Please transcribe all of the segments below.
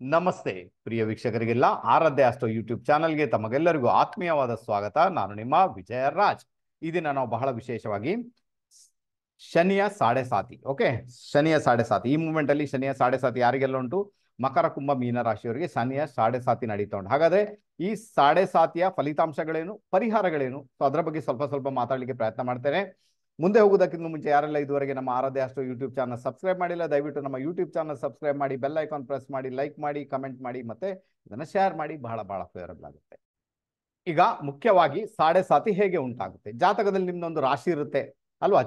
ನಮಸ್ತೆ ಪ್ರಿಯ ವೀಕ್ಷಕರಿಗೆಲ್ಲ ಆರಾಧ್ಯ astro YouTube ಚಾನಲ್ಗೆ ತಮಗೆಲ್ಲರಿಗೂ ಆತ್ಮೀಯವಾದ ಸ್ವಾಗತ. ನಾನು ನಿಮ್ಮ ವಿಜಯ ರಾಜ್. ಈ ದಿನ ನಾವು ಬಹಳ ವಿಶೇಷವಾಗಿ ಶನಿಯ ಸಾಡೆ ಸಾತಿ, ಓಕೆ, ಶನಿಯ ಸಾಡೆ ಸಾತಿ ಈ ಮೂಮೆಂಟ್ ಅಲ್ಲಿ ಶನಿಯ ಸಾಡೆ ಸಾತಿ ಯಾರಿಗೆಲ್ಲ ಉಂಟು? ಮಕರ, ಕುಂಭ, ಮೀನ ರಾಶಿಯವರಿಗೆ ಶನಿಯ ಸಾಡೆ ಸಾತಿ ನಡೀತಾ ಉಂಟು. ಹಾಗಾದ್ರೆ ಈ ಸಾಡೆ ಸಾತಿಯ ಫಲಿತಾಂಶಗಳೇನು, ಪರಿಹಾರಗಳೇನು, ಸೊ ಅದರ ಬಗ್ಗೆ ಸ್ವಲ್ಪ ಸ್ವಲ್ಪ ಮಾತಾಡಲಿಕ್ಕೆ ಪ್ರಯತ್ನ ಮಾಡ್ತೇನೆ. ಮುಂದೆ ಹೋಗೋದಕ್ಕಿಂತ ಮುಂಚೆ ಯಾರೆಲ್ಲ ಇದುವರೆಗೆ ನಮ್ಮ ಆರಾಧ್ಯ ಆಸ್ಟ್ರೋ ಯೂಟ್ಯೂಬ್ ಚಾನಲ್ ಸಬ್ಸ್ಕ್ರೈಬ್ ಮಾಡಿಲ್ಲ, ದಯವಿಟ್ಟು ನಮ್ಮ ಯೂಟ್ಯೂಬ್ ಚಾನಲ್ ಸಬ್ಸ್ಕ್ರೈಬ್ ಮಾಡಿ, ಬೆಲ್ ಐಕಾನ್ ಪ್ರೆಸ್ ಮಾಡಿ, ಲೈಕ್ ಮಾಡಿ, ಕಮೆಂಟ್ ಮಾಡಿ, ಮತ್ತೆ ಇದನ್ನ ಶೇರ್ ಮಾಡಿ. ಬಹಳ ಬಹಳ ಫೇವರಬಲ್ ಆಗುತ್ತೆ. ಈಗ ಮುಖ್ಯವಾಗಿ ಸಾಡೆ ಸಾತಿ ಹೇಗೆ ಉಂಟಾಗುತ್ತೆ? ಜಾತಕದಲ್ಲಿ ನಿಮ್ದೊಂದು ರಾಶಿ ಇರುತ್ತೆ ಅಲ್ವಾ?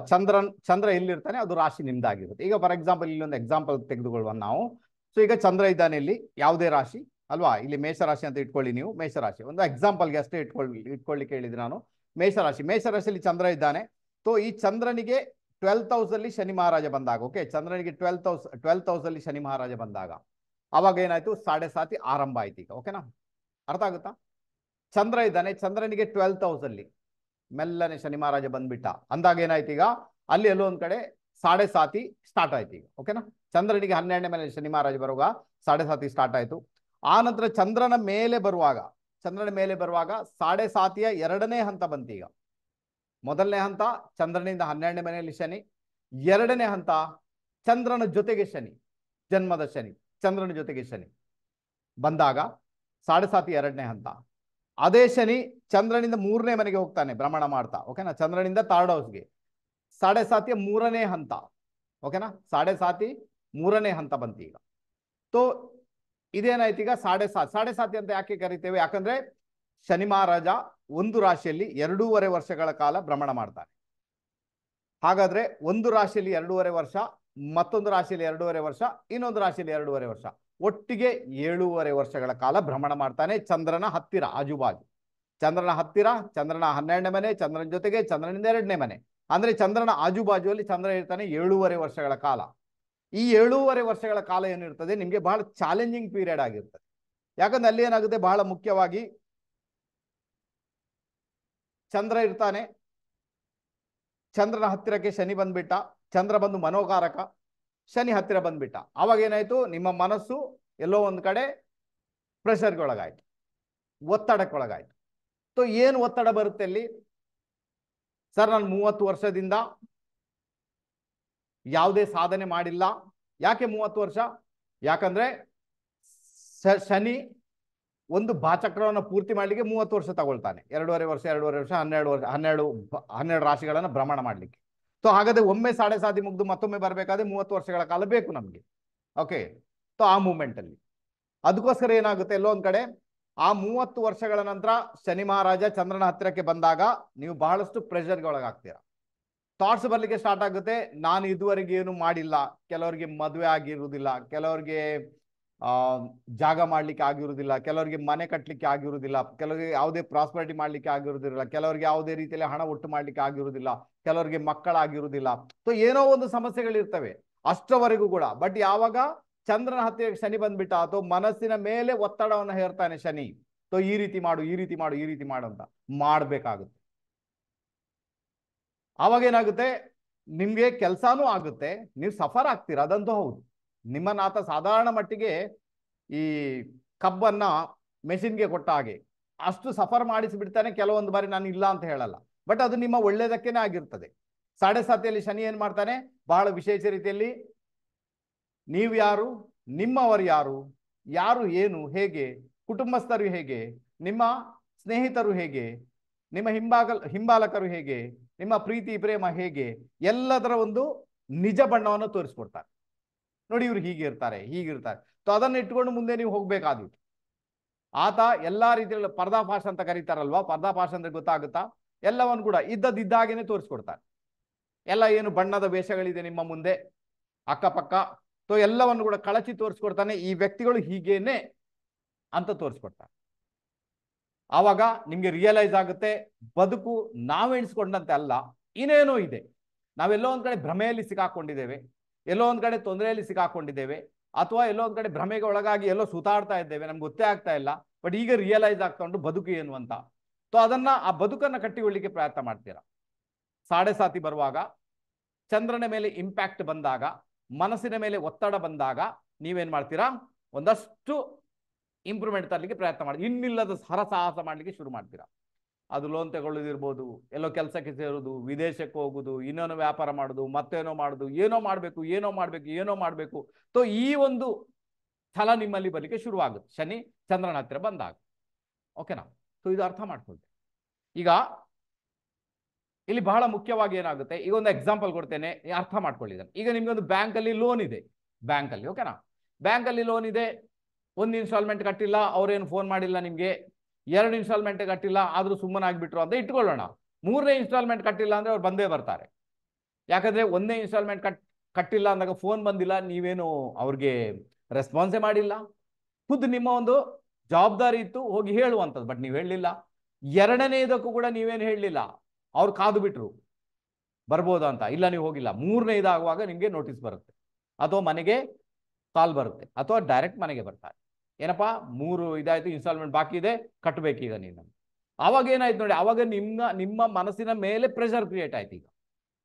ಚಂದ್ರ ಎಲ್ಲಿರ್ತಾನೆ ಅದು ರಾಶಿ ನಿಮ್ದಾಗಿರುತ್ತೆ. ಈಗ ಫಾರ್ ಎಕ್ಸಾಂಪಲ್ ಇಲ್ಲಿ ಒಂದು ಎಕ್ಸಾಂಪಲ್ ತೆಗೆದುಕೊಳ್ಳುವ ನಾವು. ಸೊ ಈಗ ಚಂದ್ರ ಇದ್ದಾನೆ ಇಲ್ಲಿ ಯಾವುದೇ ರಾಶಿ ಅಲ್ವಾ? ಇಲ್ಲಿ ಮೇಷರಾಶಿ ಅಂತ ಇಟ್ಕೊಳ್ಳಿ ನೀವು. ಮೇಷರಾಶಿ ಒಂದು ಎಕ್ಸಾಂಪಲ್ಗೆ ಅಷ್ಟೇ ಇಟ್ಕೊಳ್ಳಿಕ್ಕೆ ಹೇಳಿದ್ರೆ ನಾನು. ಮೇಷರಾಶಿಯಲ್ಲಿ ಚಂದ್ರ ಇದ್ದಾನೆ. ಸೊ ಈ ಚಂದ್ರನಿಗೆ 12th ಹೌಸ್ ಅಲ್ಲಿ ಶನಿ ಮಹಾರಾಜ ಬಂದಾಗ, ಓಕೆ, ಚಂದ್ರನಿಗೆ 12th ಹೌಸ್ ಅಲ್ಲಿ ಶನಿ ಮಹಾರಾಜ ಬಂದಾಗ ಅವಾಗ ಏನಾಯ್ತು? ಸಾಡೆ ಸಾತಿ ಆರಂಭ ಆಯ್ತು. ಈಗ ಓಕೆನಾ, ಅರ್ಥ ಆಗುತ್ತಾ? ಚಂದ್ರ ಇದ್ದಾನೆ, ಚಂದ್ರನಿಗೆ 12th ಹೌಸ್ ಅಲ್ಲಿ ಮೆಲ್ಲನೆ ಶನಿ ಮಹಾರಾಜ ಬಂದ್ಬಿಟ್ಟ ಅಂದಾಗ ಏನಾಯ್ತು? ಈಗ ಅಲ್ಲಿ ಎಲ್ಲೋ ಒಂದ್ ಕಡೆ ಸಾಡೆ ಸಾತಿ ಸ್ಟಾರ್ಟ್ ಆಯ್ತು. ಈಗ ಓಕೆನಾ, ಚಂದ್ರನಿಗೆ 12ನೇ ಮೇಲೆ ಶನಿ ಮಹಾರಾಜ ಬರುವಾಗ ಸಾಡೆ ಸಾತಿ ಸ್ಟಾರ್ಟ್ ಆಯ್ತು. ಆ ನಂತರ ಚಂದ್ರನ ಮೇಲೆ ಬರುವಾಗ ಸಾಡೆ ಸಾತಿಯ 2ನೇ ಹಂತ ಬಂತು. ಈಗ ಮೊದಲನೇ ಹಂತ ಚಂದ್ರನಿಂದ 12ನೇ ಮನೆಯಲ್ಲಿ ಶನಿ, 2ನೇ ಹಂತ ಚಂದ್ರನ ಜೊತೆಗೆ ಶನಿ, ಜನ್ಮದ ಶನಿ, ಚಂದ್ರನ ಜೊತೆಗೆ ಶನಿ ಬಂದಾಗ ಸಾಡೆ ಸಾತಿ 2ನೇ ಹಂತ. ಅದೇ ಶನಿ ಚಂದ್ರನಿಂದ 3ನೇ ಮನೆಗೆ ಹೋಗ್ತಾನೆ ಭ್ರಮಣ ಮಾಡ್ತಾ, ಓಕೆನಾ, ಚಂದ್ರನಿಂದ 3rd ಹೌಸ್ಗೆ. ಸಾಡೆ ಸಾತಿಯ 3ನೇ ಹಂತ, ಓಕೆನಾ, ಸಾಡೆ ಸಾತಿ 3ನೇ ಹಂತ ಬಂತು. ಈಗ ಸೊ ಇದೇನಾಯ್ತು? ಈಗ ಸಾಡೆ ಸಾತಿ ಅಂತ ಯಾಕೆ ಕರಿತೇವೆ? ಯಾಕಂದ್ರೆ ಶನಿ ಮಹಾರಾಜ ಒಂದು ರಾಶಿಯಲ್ಲಿ 2.5 ವರ್ಷಗಳ ಕಾಲ ಭ್ರಮಣ ಮಾಡ್ತಾನೆ. ಹಾಗಾದ್ರೆ ಒಂದು ರಾಶಿಯಲ್ಲಿ 2.5 ವರ್ಷ, ಮತ್ತೊಂದು ರಾಶಿಯಲ್ಲಿ 2.5 ವರ್ಷ, ಇನ್ನೊಂದು ರಾಶಿಯಲ್ಲಿ 2.5 ವರ್ಷ, ಒಟ್ಟಿಗೆ 7.5 ವರ್ಷಗಳ ಕಾಲ ಭ್ರಮಣ ಮಾಡ್ತಾನೆ ಚಂದ್ರನ ಹತ್ತಿರ, ಆಜುಬಾಜು. ಚಂದ್ರನ ಹತ್ತಿರ, ಚಂದ್ರನ 12ನೇ ಮನೆ, ಚಂದ್ರನ ಜೊತೆಗೆ ಚಂದ್ರನಿಂದ 2ನೇ ಮನೆ, ಅಂದ್ರೆ ಚಂದ್ರನ ಆಜುಬಾಜುವಲ್ಲಿ ಚಂದ್ರ ಇರ್ತಾನೆ 7.5 ವರ್ಷಗಳ ಕಾಲ. ಈ 7.5 ವರ್ಷಗಳ ಕಾಲ ಏನಿರ್ತದೆ ನಿಮ್ಗೆ ಬಹಳ ಚಾಲೆಂಜಿಂಗ್ ಪೀರಿಯಡ್ ಆಗಿರ್ತದೆ. ಯಾಕಂದ್ರೆ ಅಲ್ಲಿ ಏನಾಗುತ್ತೆ? ಬಹಳ ಮುಖ್ಯವಾಗಿ ಚಂದ್ರ ಇರ್ತಾನೆ, ಚಂದ್ರನ ಹತ್ತಿರಕ್ಕೆ ಶನಿ ಬಂದ್ಬಿಟ್ಟ, ಚಂದ್ರ ಬಂದು ಮನೋಕಾರಕ, ಶನಿ ಹತ್ತಿರ ಬಂದ್ಬಿಟ್ಟ. ಅವಾಗ ಏನಾಯ್ತು? ನಿಮ್ಮ ಮನಸ್ಸು ಎಲ್ಲೋ ಒಂದ್ ಕಡೆ ಪ್ರೆಷರ್ಗೊಳಗಾಯ್ತು, ಒತ್ತಡಕ್ಕೊಳಗಾಯ್ತು. ಸೊ ಏನು ಒತ್ತಡ ಬರುತ್ತೆ ಅಲ್ಲಿ? ಸರ್ ನಾನು 30 ವರ್ಷದಿಂದ ಯಾವುದೇ ಸಾಧನೆ ಮಾಡಿಲ್ಲ. ಯಾಕೆ 30 ವರ್ಷ? ಯಾಕಂದ್ರೆ ಶನಿ ಒಂದು ಭಾಚಕ್ರವನ್ನು ಪೂರ್ತಿ ಮಾಡ್ಲಿಕ್ಕೆ 30 ವರ್ಷ ತಗೊಳ್ತಾನೆ. 2.5 ವರ್ಷ, 12 ರಾಶಿಗಳನ್ನ ಭ್ರಮಣ ಮಾಡ್ಲಿಕ್ಕೆ. ಸೊ ಹಾಗಾದ್ರೆ ಒಮ್ಮೆ ಸಾಡೆ ಸಾತಿ ಮುಗ್ದು ಮತ್ತೊಮ್ಮೆ ಬರ್ಬೇಕಾದ್ರೆ 30 ವರ್ಷಗಳ ಕಾಲ ಬೇಕು ನಮ್ಗೆ, ಓಕೆ. ಸೊ ಆ ಮೂಮೆಂಟ್ ಅಲ್ಲಿ ಅದಕ್ಕೋಸ್ಕರ ಏನಾಗುತ್ತೆ? ಎಲ್ಲೋ ಒಂದ್ ಕಡೆ ಆ 30 ವರ್ಷಗಳ ನಂತರ ಶನಿ ಮಹಾರಾಜ ಚಂದ್ರನ ಹತ್ತಿರಕ್ಕೆ ಬಂದಾಗ ನೀವು ಬಹಳಷ್ಟು ಪ್ರೆಷರ್ಗೆ ಒಳಗಾಗ್ತೀರಾ. ಥಾಟ್ಸ್ ಬರ್ಲಿಕ್ಕೆ ಸ್ಟಾರ್ಟ್ ಆಗುತ್ತೆ. ನಾನು ಇದುವರೆಗೆ ಏನು ಮಾಡಿಲ್ಲ, ಕೆಲವರಿಗೆ ಮದುವೆ ಆಗಿರುವುದಿಲ್ಲ, ಕೆಲವರಿಗೆ ಜಾಗ ಮಾಡ್ಲಿಕ್ಕೆ ಆಗಿರುವುದಿಲ್ಲ, ಕೆಲವರಿಗೆ ಮನೆ ಕಟ್ಟಲಿಕ್ಕೆ ಆಗಿರುವುದಿಲ್ಲ, ಕೆಲವರಿಗೆ ಯಾವುದೇ ಪ್ರಾಸ್ಪರಿಟಿ ಮಾಡ್ಲಿಕ್ಕೆ ಆಗಿರುವುದಿಲ್ಲ, ಕೆಲವರಿಗೆ ಯಾವುದೇ ರೀತಿಯಲ್ಲಿ ಹಣ ಒಟ್ಟು ಮಾಡ್ಲಿಕ್ಕೆ ಆಗಿರುವುದಿಲ್ಲ, ಕೆಲವರಿಗೆ ಮಕ್ಕಳಾಗಿರುವುದಿಲ್ಲ. ಸೊ ಏನೋ ಒಂದು ಸಮಸ್ಯೆಗಳಿರ್ತವೆ ಅಷ್ಟರವರೆಗೂ ಕೂಡ. ಬಟ್ ಯಾವಾಗ ಚಂದ್ರನ ಹತ್ತಿರ ಶನಿ ಬಂದ್ಬಿಟ್ಟ, ಅಥವಾ ಮನಸ್ಸಿನ ಮೇಲೆ ಒತ್ತಡವನ್ನು ಹೇರ್ತಾನೆ ಶನಿ, ಸೊ ಈ ರೀತಿ ಮಾಡು, ಈ ರೀತಿ ಮಾಡು, ಈ ರೀತಿ ಮಾಡು ಅಂತ ಮಾಡ್ಬೇಕಾಗುತ್ತೆ. ಅವಾಗ ಏನಾಗುತ್ತೆ? ನಿಮ್ಗೆ ಕೆಲ್ಸಾನೂ ಆಗುತ್ತೆ, ನೀವು ಸಫರ್ ಆಗ್ತೀರಾ, ಅದಂತೂ ಹೌದು. ನಿಮ್ಮನ್ನಾತ ಸಾಧಾರಣ ಮಟ್ಟಿಗೆ ಈ ಕಬ್ಬನ್ನ ಮೆಷಿನ್ಗೆ ಕೊಟ್ಟ ಹಾಗೆ ಅಷ್ಟು ಸಫರ್ ಮಾಡಿಸಿಬಿಡ್ತಾನೆ. ಕೆಲವೊಂದು ಬಾರಿ ನಾನು ಇಲ್ಲ ಅಂತ ಹೇಳಲ್ಲ, ಬಟ್ ಅದು ನಿಮ್ಮ ಒಳ್ಳೇದಕ್ಕೇನೆ ಆಗಿರ್ತದೆ. ಸಾಡೆ ಸಾತಿಯಲ್ಲಿ ಶನಿ ಏನ್ ಮಾಡ್ತಾನೆ? ಬಹಳ ವಿಶೇಷ ರೀತಿಯಲ್ಲಿ ನೀವು ಯಾರು, ನಿಮ್ಮವರು ಯಾರು, ಯಾರು ಏನು, ಹೇಗೆ, ಕುಟುಂಬಸ್ಥರು ಹೇಗೆ, ನಿಮ್ಮ ಸ್ನೇಹಿತರು ಹೇಗೆ, ನಿಮ್ಮ ಹಿಂಬಾಲಕರು ಹೇಗೆ, ನಿಮ್ಮ ಪ್ರೀತಿ ಪ್ರೇಮ ಹೇಗೆ, ಎಲ್ಲದರ ಒಂದು ನಿಜ ಬಣ್ಣವನ್ನು ತೋರಿಸ್ಕೊಡ್ತಾರೆ. ನೋಡಿ ಇವ್ರು ಹೀಗಿರ್ತಾರೆ, ಹೀಗಿರ್ತಾರೆ. ಸೊ ಅದನ್ನು ಇಟ್ಕೊಂಡು ಮುಂದೆ ನೀವು ಹೋಗ್ಬೇಕಾದಿತ್ತು. ಆತ ಎಲ್ಲಾ ರೀತಿಯಲ್ಲಿ ಪರ್ದಾಫಾಶ್ ಅಂತ ಕರೀತಾರಲ್ವಾ, ಪರ್ದಾಫಾಶ್ ಅಂದ್ರೆ ಗೊತ್ತಾಗುತ್ತಾ? ಎಲ್ಲವನ್ನು ಕೂಡ ಇದ್ದಾಗೇನೆ ತೋರಿಸ್ಕೊಡ್ತಾರೆ. ಎಲ್ಲ ಏನು ಬಣ್ಣದ ವೇಷಗಳಿದೆ ನಿಮ್ಮ ಮುಂದೆ ಅಕ್ಕಪಕ್ಕ, ಸೊ ಎಲ್ಲವನ್ನು ಕೂಡ ಕಳಚಿ ತೋರಿಸ್ಕೊಡ್ತಾನೆ. ಈ ವ್ಯಕ್ತಿಗಳು ಹೀಗೇನೆ ಅಂತ ತೋರಿಸ್ಕೊಡ್ತಾರೆ. ಆವಾಗ ನಿಮ್ಗೆ ರಿಯಲೈಸ್ ಆಗುತ್ತೆ, ಬದುಕು ನಾವೆಣಿಸ್ಕೊಂಡಂತೆ ಅಲ್ಲ, ಇನ್ನೇನೋ ಇದೆ. ನಾವೆಲ್ಲೋ ಒಂದ್ ಕಡೆ ಭ್ರಮೆಯಲ್ಲಿ ಸಿಕ್ಕಾಕೊಂಡಿದ್ದೇವೆ, ಎಲ್ಲೋ ಒಂದ್ ಕಡೆ ತೊಂದರೆಯಲ್ಲಿ ಸಿಕ್ಕಾಕೊಂಡಿದ್ದೇವೆ, ಅಥವಾ ಎಲ್ಲೋ ಒಂದ್ ಕಡೆ ಭ್ರಮೆಗೆ ಒಳಗಾಗಿ ಎಲ್ಲೋ ಸುತ್ತಾಡ್ತಾ ಇದ್ದೇವೆ, ನಮ್ಗೆ ಗೊತ್ತೇ ಆಗ್ತಾ ಇಲ್ಲ. ಬಟ್ ಈಗ ರಿಯಲೈಸ್ ಆಗ್ತಾ ಉಂಟು ಬದುಕು ಏನು ಅಂತ. ಸೊ ಆ ಬದುಕನ್ನ ಕಟ್ಟಿಕೊಳ್ಳಿಕ್ಕೆ ಪ್ರಯತ್ನ ಮಾಡ್ತೀರಾ. ಸಾಡೆ ಸಾತಿ ಬರುವಾಗ, ಚಂದ್ರನ ಮೇಲೆ ಇಂಪ್ಯಾಕ್ಟ್ ಬಂದಾಗ, ಮನಸ್ಸಿನ ಮೇಲೆ ಒತ್ತಡ ಬಂದಾಗ ನೀವೇನ್ ಮಾಡ್ತೀರಾ? ಒಂದಷ್ಟು ಇಂಪ್ರೂವ್ಮೆಂಟ್ ತರಲಿಕ್ಕೆ ಪ್ರಯತ್ನ ಮಾಡಿ, ಇನ್ನಿಲ್ಲದ ಹರಸಾಹಸ ಮಾಡಲಿಕ್ಕೆ ಶುರು ಮಾಡ್ತೀರಾ. ಅದು ಲೋನ್ ತಗೊಳ್ಳೋದಿರ್ಬೋದು, ಎಲ್ಲೋ ಕೆಲಸಕ್ಕೆ ಸೇರೋದು, ವಿದೇಶಕ್ಕೆ ಹೋಗೋದು, ಇನ್ನೇನೋ ವ್ಯಾಪಾರ ಮಾಡೋದು, ಮತ್ತೇನೋ ಮಾಡೋದು, ಏನೋ ಮಾಡಬೇಕು ಏನೋ ಮಾಡಬೇಕು ಏನೋ ಮಾಡಬೇಕು. ಸೊ ಈ ಒಂದು ಛಲ ನಿಮ್ಮಲ್ಲಿ ಬರಲಿಕ್ಕೆ ಶುರುವಾಗುತ್ತೆ ಶನಿ ಚಂದ್ರನ ಹತ್ತಿರ ಬಂದಾಗ. ಓಕೆನಾ? ಸೊ ಇದು ಅರ್ಥ ಮಾಡ್ಕೊಳ್ತೇನೆ. ಈಗ ಇಲ್ಲಿ ಬಹಳ ಮುಖ್ಯವಾಗಿ ಏನಾಗುತ್ತೆ, ಈಗ ಒಂದು ಎಕ್ಸಾಂಪಲ್ ಕೊಡ್ತೇನೆ, ಅರ್ಥ ಮಾಡ್ಕೊಳ್ಳಿದ್ದಾನೆ. ಈಗ ನಿಮ್ಗೊಂದು ಬ್ಯಾಂಕಲ್ಲಿ ಲೋನ್ ಇದೆ, ಬ್ಯಾಂಕಲ್ಲಿ ಓಕೆನಾ, ಬ್ಯಾಂಕಲ್ಲಿ ಲೋನ್ ಇದೆ, ಒಂದು ಇನ್ಸ್ಟಾಲ್ಮೆಂಟ್ ಕಟ್ಟಿಲ್ಲ, ಅವ್ರೇನು ಫೋನ್ ಮಾಡಿಲ್ಲ ನಿಮಗೆ, 2 ಇನ್ಸ್ಟಾಲ್ಮೆಂಟ್ ಕಟ್ಟಿಲ್ಲ ಆದರೂ ಸುಮ್ಮನೆ ಆಗಿಬಿಟ್ರು ಅಂತ ಇಟ್ಕೊಳ್ಳೋಣ. 3ನೇ ಇನ್ಸ್ಟಾಲ್ಮೆಂಟ್ ಕಟ್ಟಿಲ್ಲ ಅಂದರೆ ಅವ್ರು ಬಂದೇ ಬರ್ತಾರೆ. ಯಾಕಂದರೆ 1ನೇ ಇನ್ಸ್ಟಾಲ್ಮೆಂಟ್ ಕಟ್ಟಿಲ್ಲ ಅಂದಾಗ ಫೋನ್ ಬಂದಿಲ್ಲ, ನೀವೇನು ಅವ್ರಿಗೆ ರೆಸ್ಪಾನ್ಸೇ ಮಾಡಿಲ್ಲ. ಖುದ್ದು ನಿಮ್ಮ ಒಂದು ಜವಾಬ್ದಾರಿ ಇತ್ತು ಹೋಗಿ ಹೇಳುವಂಥದ್ದು, ಬಟ್ ನೀವು ಹೇಳಲಿಲ್ಲ. 2ನೇದಕ್ಕೂ ಕೂಡ ನೀವೇನು ಹೇಳಲಿಲ್ಲ, ಅವ್ರು ಕಾದು ಬಿಟ್ರು ಬರ್ಬೋದಾ ಅಂತ, ಇಲ್ಲ ನೀವು ಹೋಗಿಲ್ಲ. 3ನೇದಾಗುವಾಗ ನಿಮಗೆ ನೋಟಿಸ್ ಬರುತ್ತೆ, ಅಥವಾ ಮನೆಗೆ ಕಾಲ್ ಬರುತ್ತೆ, ಅಥವಾ ಡೈರೆಕ್ಟ್ ಮನೆಗೆ ಬರ್ತಾರೆ. ಏನಪ್ಪಾ 3 ಇದಾಯ್ತು, ಇನ್ಸ್ಟಾಲ್ಮೆಂಟ್ ಬಾಕಿ ಇದೆ, ಕಟ್ಟಬೇಕೀಗ ನೀನು. ಆವಾಗ ಏನಾಯ್ತು ನೋಡಿ, ಆವಾಗ ನಿಮ್ಮ ಮನಸ್ಸಿನ ಮೇಲೆ ಪ್ರೆಷರ್ ಕ್ರಿಯೇಟ್ ಆಯ್ತು ಈಗ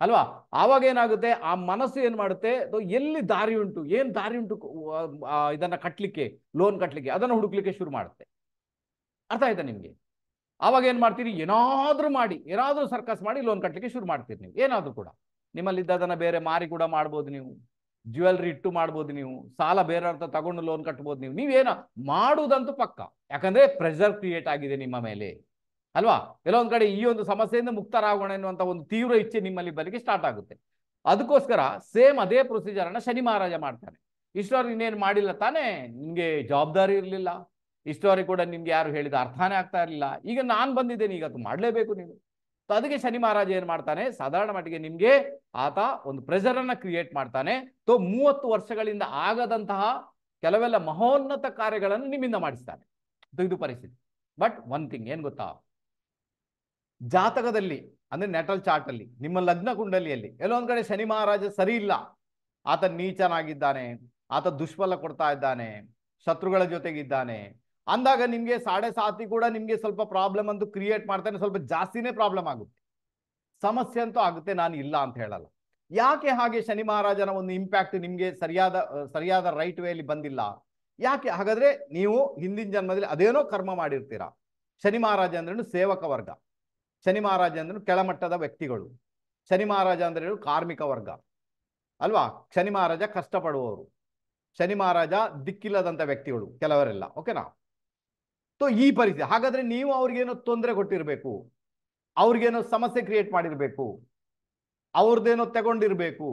ಅಲ್ವಾ. ಆವಾಗ ಏನಾಗುತ್ತೆ, ಆ ಮನಸ್ಸು ಏನ್ ಮಾಡುತ್ತೆ, ಎಲ್ಲಿ ದಾರಿ ಉಂಟು, ಏನ್ ದಾರಿ ಉಂಟು ಇದನ್ನ ಕಟ್ಟಲಿಕ್ಕೆ, ಲೋನ್ ಕಟ್ಟಲಿಕ್ಕೆ, ಅದನ್ನು ಹುಡುಕ್ಲಿಕ್ಕೆ ಶುರು ಮಾಡುತ್ತೆ. ಅರ್ಥ ಆಯ್ತಾ ನಿಮ್ಗೆ? ಆವಾಗ ಏನ್ ಮಾಡ್ತೀರಿ, ಏನಾದ್ರೂ ಮಾಡಿ, ಏನಾದ್ರೂ ಸರ್ಕಸ್ ಮಾಡಿ ಲೋನ್ ಕಟ್ಟಲಿಕ್ಕೆ ಶುರು ಮಾಡ್ತೀರಿ. ನೀವು ಏನಾದ್ರೂ ಕೂಡ ನಿಮ್ಮಲ್ಲಿದ್ದದನ್ನ ಬೇರೆ ಮಾರಿ ಕೂಡ ಮಾಡ್ಬೋದು, ನೀವು ಜ್ಯುವೆಲ್ರಿ ಇಟ್ಟು ಮಾಡ್ಬೋದು, ನೀವು ಸಾಲ ಬೇರೆ ಅರ್ಥ ತಗೊಂಡು ಲೋನ್ ಕಟ್ಬೋದು. ನೀವೇನ ಮಾಡುವುದಂತೂ ಪಕ್ಕ, ಯಾಕಂದ್ರೆ ಪ್ರೆಷರ್ ಕ್ರಿಯೇಟ್ ಆಗಿದೆ ನಿಮ್ಮ ಮೇಲೆ ಅಲ್ವಾ. ಎಲ್ಲೋ ಒಂದ್ ಕಡೆ ಈ ಒಂದು ಸಮಸ್ಯೆಯಿಂದ ಮುಕ್ತರಾಗೋಣ ಎನ್ನುವಂತ ಒಂದು ತೀವ್ರ ಇಚ್ಛೆ ನಿಮ್ಮಲ್ಲಿ ಬರಲಿಕ್ಕೆ ಸ್ಟಾರ್ಟ್ ಆಗುತ್ತೆ. ಅದಕ್ಕೋಸ್ಕರ ಸೇಮ್ ಅದೇ ಪ್ರೊಸೀಜರ್ ಅನ್ನ ಶನಿ ಮಹಾರಾಜ ಮಾಡ್ತಾನೆ. ಇಷ್ಟವರೆಗೆ ಇನ್ನೇನು ಮಾಡಿಲ್ಲ ತಾನೇ, ನಿಮ್ಗೆ ಜವಾಬ್ದಾರಿ ಇರಲಿಲ್ಲ, ಇಷ್ಟವರೆಗೆ ಕೂಡ ನಿಮ್ಗೆ ಯಾರು ಹೇಳಿದ ಅರ್ಥನೇ ಆಗ್ತಾ ಇರಲಿಲ್ಲ, ಈಗ ನಾನು ಬಂದಿದ್ದೇನೆ, ಈಗ ಅದು ಮಾಡಲೇಬೇಕು ನೀವು. ಅದಕ್ಕೆ ಶನಿ ಮಹಾರಾಜ ಏನ್ ಮಾಡ್ತಾನೆ, ಸಾಧಾರಣ ಮಟ್ಟಿಗೆ ನಿಮ್ಗೆ ಆತ ಒಂದು ಪ್ರೆಷರ್ ಅನ್ನ ಕ್ರಿಯೇಟ್ ಮಾಡ್ತಾನೆ. 30 ವರ್ಷಗಳಿಂದ ಆಗದಂತಹ ಕೆಲವೆಲ್ಲ ಮಹೋನ್ನತ ಕಾರ್ಯಗಳನ್ನು ನಿಮ್ಮಿಂದ ಮಾಡಿಸ್ತಾನೆ. ಇದು ಪರಿಸ್ಥಿತಿ. ಬಟ್ ಒನ್ ಥಿಂಗ್ ಏನ್ ಗೊತ್ತಾ, ಜಾತಕದಲ್ಲಿ ಅಂದ್ರೆ ನೆಟಲ್ ಚಾರ್ಟ್ ಅಲ್ಲಿ, ನಿಮ್ಮ ಲಗ್ನ ಕುಂಡಲಿಯಲ್ಲಿ ಎಲ್ಲೋ ಒಂದ್ ಕಡೆ ಶನಿ ಮಹಾರಾಜ ಸರಿ ಇಲ್ಲ, ಆತ ನೀಚನಾಗಿದ್ದಾನೆ, ಆತ ದುಷ್ಫಲ ಕೊಡ್ತಾ ಇದ್ದಾನೆ, ಶತ್ರುಗಳ ಜೊತೆಗಿದ್ದಾನೆ ಅಂದಾಗ ನಿಮ್ಗೆ 7.5 ಕೂಡ ನಿಮ್ಗೆ ಸ್ವಲ್ಪ ಪ್ರಾಬ್ಲಮ್ ಅಂತೂ ಕ್ರಿಯೇಟ್ ಮಾಡ್ತಾನೆ. ಸ್ವಲ್ಪ ಜಾಸ್ತಿನೇ ಪ್ರಾಬ್ಲಮ್ ಆಗುತ್ತೆ, ಸಮಸ್ಯೆ ಅಂತೂ ಆಗುತ್ತೆ, ನಾನು ಇಲ್ಲ ಅಂತ ಹೇಳಲ್ಲ. ಯಾಕೆ ಹಾಗೆ ಶನಿ ಮಹಾರಾಜನ ಒಂದು ಇಂಪ್ಯಾಕ್ಟ್ ನಿಮ್ಗೆ ಸರಿಯಾದ ರೈಟ್ ವೇಲಿ ಬಂದಿಲ್ಲ? ಯಾಕೆ ಹಾಗಾದ್ರೆ ನೀವು ಹಿಂದಿನ ಜನ್ಮದಲ್ಲಿ ಅದೇನೋ ಕರ್ಮ ಮಾಡಿರ್ತೀರಾ. ಶನಿ ಮಹಾರಾಜ ಅಂದ್ರೆ ಸೇವಕ ವರ್ಗ, ಶನಿ ಮಹಾರಾಜ ಅಂದ್ರೆ ಕೆಳಮಟ್ಟದ ವ್ಯಕ್ತಿಗಳು, ಶನಿ ಮಹಾರಾಜ ಅಂದ್ರೆ ಕಾರ್ಮಿಕ ವರ್ಗ ಅಲ್ವಾ. ಶನಿ ಮಹಾರಾಜ ಕಷ್ಟಪಡುವವರು, ಶನಿ ಮಹಾರಾಜ ದಿಕ್ಕಿಲ್ಲದಂತ ವ್ಯಕ್ತಿಗಳು ಕೆಲವರೆಲ್ಲ. ಓಕೆನಾ? ಈ ಪರಿಸ್ಥಿತಿ ಹಾಗಾದ್ರೆ ನೀವು ಅವ್ರಿಗೇನೋ ತೊಂದರೆ ಕೊಟ್ಟಿರ್ಬೇಕು, ಅವ್ರಿಗೇನೋ ಸಮಸ್ಯೆ ಕ್ರಿಯೇಟ್ ಮಾಡಿರ್ಬೇಕು, ಅವ್ರದ್ದೇನೋ ತಗೊಂಡಿರ್ಬೇಕು,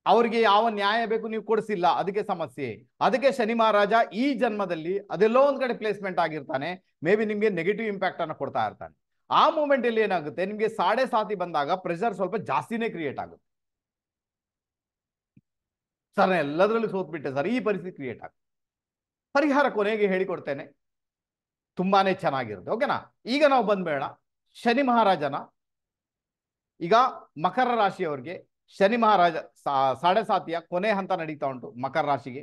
ಅವ್ರಿಗೆ ಯಾವ ನ್ಯಾಯ ಬೇಕು ನೀವು ಕೊಡಿಸಿಲ್ಲ, ಅದಕ್ಕೆ ಸಮಸ್ಯೆ. ಅದಕ್ಕೆ ಶನಿ ಮಹಾರಾಜ ಈ ಜನ್ಮದಲ್ಲಿ ಅದೆಲ್ಲೋ ಒಂದ್ ಕಡೆ ಪ್ಲೇಸ್ಮೆಂಟ್ ಆಗಿರ್ತಾನೆ, ಮೇ ಬಿ ನಿಮ್ಗೆ ನೆಗೆಟಿವ್ ಇಂಪ್ಯಾಕ್ಟ್ ಅನ್ನು ಕೊಡ್ತಾ ಇರ್ತಾನೆ. ಆ ಮೂಮೆಂಟ್ ಅಲ್ಲಿ ಏನಾಗುತ್ತೆ, ನಿಮ್ಗೆ 7.5 ಬಂದಾಗ ಪ್ರೆಷರ್ ಸ್ವಲ್ಪ ಜಾಸ್ತಿನೇ ಕ್ರಿಯೇಟ್ ಆಗುತ್ತೆ. ಸರ್ ಎಲ್ಲದರಲ್ಲೂ ಸೋತ್ಬಿಟ್ಟೆ ಸರ್, ಈ ಪರಿಸ್ಥಿತಿ ಕ್ರಿಯೇಟ್ ಆಗುತ್ತೆ. ಪರಿಹಾರ ಕೊನೆಗೆ ಹೇಳಿಕೊಡ್ತೇನೆ, ತುಂಬಾನೇ ಚೆನ್ನಾಗಿರುತ್ತೆ. ಓಕೆನಾ? ಈಗ ನಾವು ಬಂದ್ಬೇಡ ಶನಿ ಮಹಾರಾಜನ, ಈಗ ಮಕರ ರಾಶಿಯವರಿಗೆ ಶನಿ ಮಹಾರಾಜ 7.5 ಕೊನೆ ಹಂತ ನಡೀತಾ ಉಂಟು ಮಕರ ರಾಶಿಗೆ.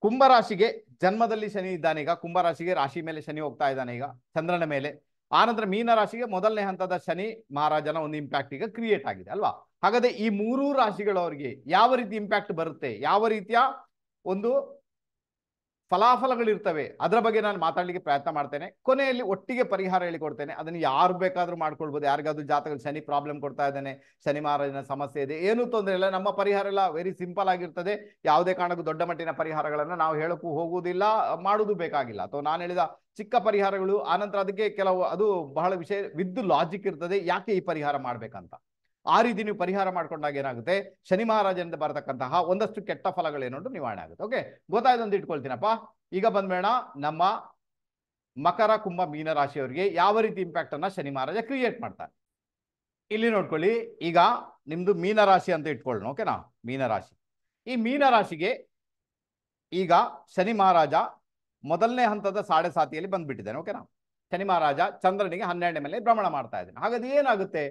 ಕುಂಭರಾಶಿಗೆ ಜನ್ಮದಲ್ಲಿ ಶನಿ ಇದ್ದಾನೆ, ಈಗ ಕುಂಭರಾಶಿಗೆ ರಾಶಿ ಮೇಲೆ ಶನಿ ಹೋಗ್ತಾ ಇದ್ದಾನೆ ಈಗ ಚಂದ್ರನ ಮೇಲೆ. ಆನಂತರ ಮೀನರಾಶಿಗೆ ಮೊದಲನೇ ಹಂತದ ಶನಿ ಮಹಾರಾಜನ ಒಂದು ಇಂಪ್ಯಾಕ್ಟ್ ಈಗ ಕ್ರಿಯೇಟ್ ಆಗಿದೆ ಅಲ್ವಾ. ಹಾಗಾದ್ರೆ ಈ 3 ರಾಶಿಗಳವರಿಗೆ ಯಾವ ರೀತಿ ಇಂಪ್ಯಾಕ್ಟ್ ಬರುತ್ತೆ, ಯಾವ ರೀತಿಯ ಒಂದು ಫಲಾಫಲಗಳಿರ್ತವೆ, ಅದರ ಬಗ್ಗೆ ನಾನು ಮಾತಾಡ್ಲಿಕ್ಕೆ ಪ್ರಯತ್ನ ಮಾಡ್ತೇನೆ. ಕೊನೆಯಲ್ಲಿ ಒಟ್ಟಿಗೆ ಪರಿಹಾರ ಹೇಳಿಕೊಡ್ತೇನೆ. ಅದನ್ನು ಯಾರು ಬೇಕಾದ್ರೂ ಮಾಡ್ಕೊಳ್ಬೋದು. ಯಾರಿಗಾದ್ರೂ ಜಾತಕ ಶನಿ ಪ್ರಾಬ್ಲಮ್ ಕೊಡ್ತಾ ಇದ್ದಾನೆ, ಶನಿ ಮಹಾರಾಜನ ಸಮಸ್ಯೆ ಇದೆ, ಏನೂ ತೊಂದರೆ ಇಲ್ಲ, ನಮ್ಮ ಪರಿಹಾರ ಎಲ್ಲ ವೆರಿ ಸಿಂಪಲ್ ಆಗಿರ್ತದೆ. ಯಾವುದೇ ಕಾರಣಕ್ಕೂ ದೊಡ್ಡ ಮಟ್ಟಿನ ಪರಿಹಾರಗಳನ್ನು ನಾವು ಹೇಳಕ್ಕೂ ಹೋಗುವುದಿಲ್ಲ, ಮಾಡುವುದು ಬೇಕಾಗಿಲ್ಲ. ಅಥವಾ ನಾನು ಹೇಳಿದ ಚಿಕ್ಕ ಪರಿಹಾರಗಳು, ಆನಂತರ ಅದಕ್ಕೆ ಕೆಲವು ಅದು ಬಹಳ ವಿಷಯ ವಿದ್ ಲಾಜಿಕ್ ಇರ್ತದೆ, ಯಾಕೆ ಈ ಪರಿಹಾರ ಮಾಡ್ಬೇಕಂತ. ಆ ರೀತಿ ನೀವು ಪರಿಹಾರ ಮಾಡ್ಕೊಂಡಾಗ ಏನಾಗುತ್ತೆ, ಶನಿ ಮಹಾರಾಜನಿಂದ ಬರತಕ್ಕಂತಹ ಒಂದಷ್ಟು ಕೆಟ್ಟ ಫಲಗಳೇನು ನಿವಾರಣೆ ಆಗುತ್ತೆ. ಓಕೆ, ಗೊತ್ತಾಯ್ತು ಅಂತ ಇಟ್ಕೊಳ್ತೀನಪ್ಪ. ಈಗ ಬಂದ್ಬೇಡ ನಮ್ಮ ಮಕರ ಕುಂಭ ಮೀನ ರಾಶಿಯವರಿಗೆ ಯಾವ ರೀತಿ ಇಂಪ್ಯಾಕ್ಟ್ ಅನ್ನ ಶನಿ ಮಹಾರಾಜ ಕ್ರಿಯೇಟ್ ಮಾಡ್ತಾರೆ ಇಲ್ಲಿ ನೋಡ್ಕೊಳ್ಳಿ. ಈಗ ನಿಮ್ದು ಮೀನರಾಶಿ ಅಂತ ಇಟ್ಕೊಳ್ಳೋಣ. ಓಕೆನಾ? ಮೀನರಾಶಿ, ಈ ಮೀನರಾಶಿಗೆ ಈಗ ಶನಿ ಮಹಾರಾಜ ಮೊದಲನೇ ಹಂತದ 7.5 ಬಂದ್ಬಿಟ್ಟಿದ್ದಾನೆ. ಓಕೆನಾ? ಶನಿ ಮಹಾರಾಜ ಚಂದ್ರನಿಗೆ 12ನೇ ಮನೆ ಭ್ರಮಣ ಮಾಡ್ತಾ ಇದ್ದಾನೆ. ಹಾಗಾದ್ರೆ ಏನಾಗುತ್ತೆ,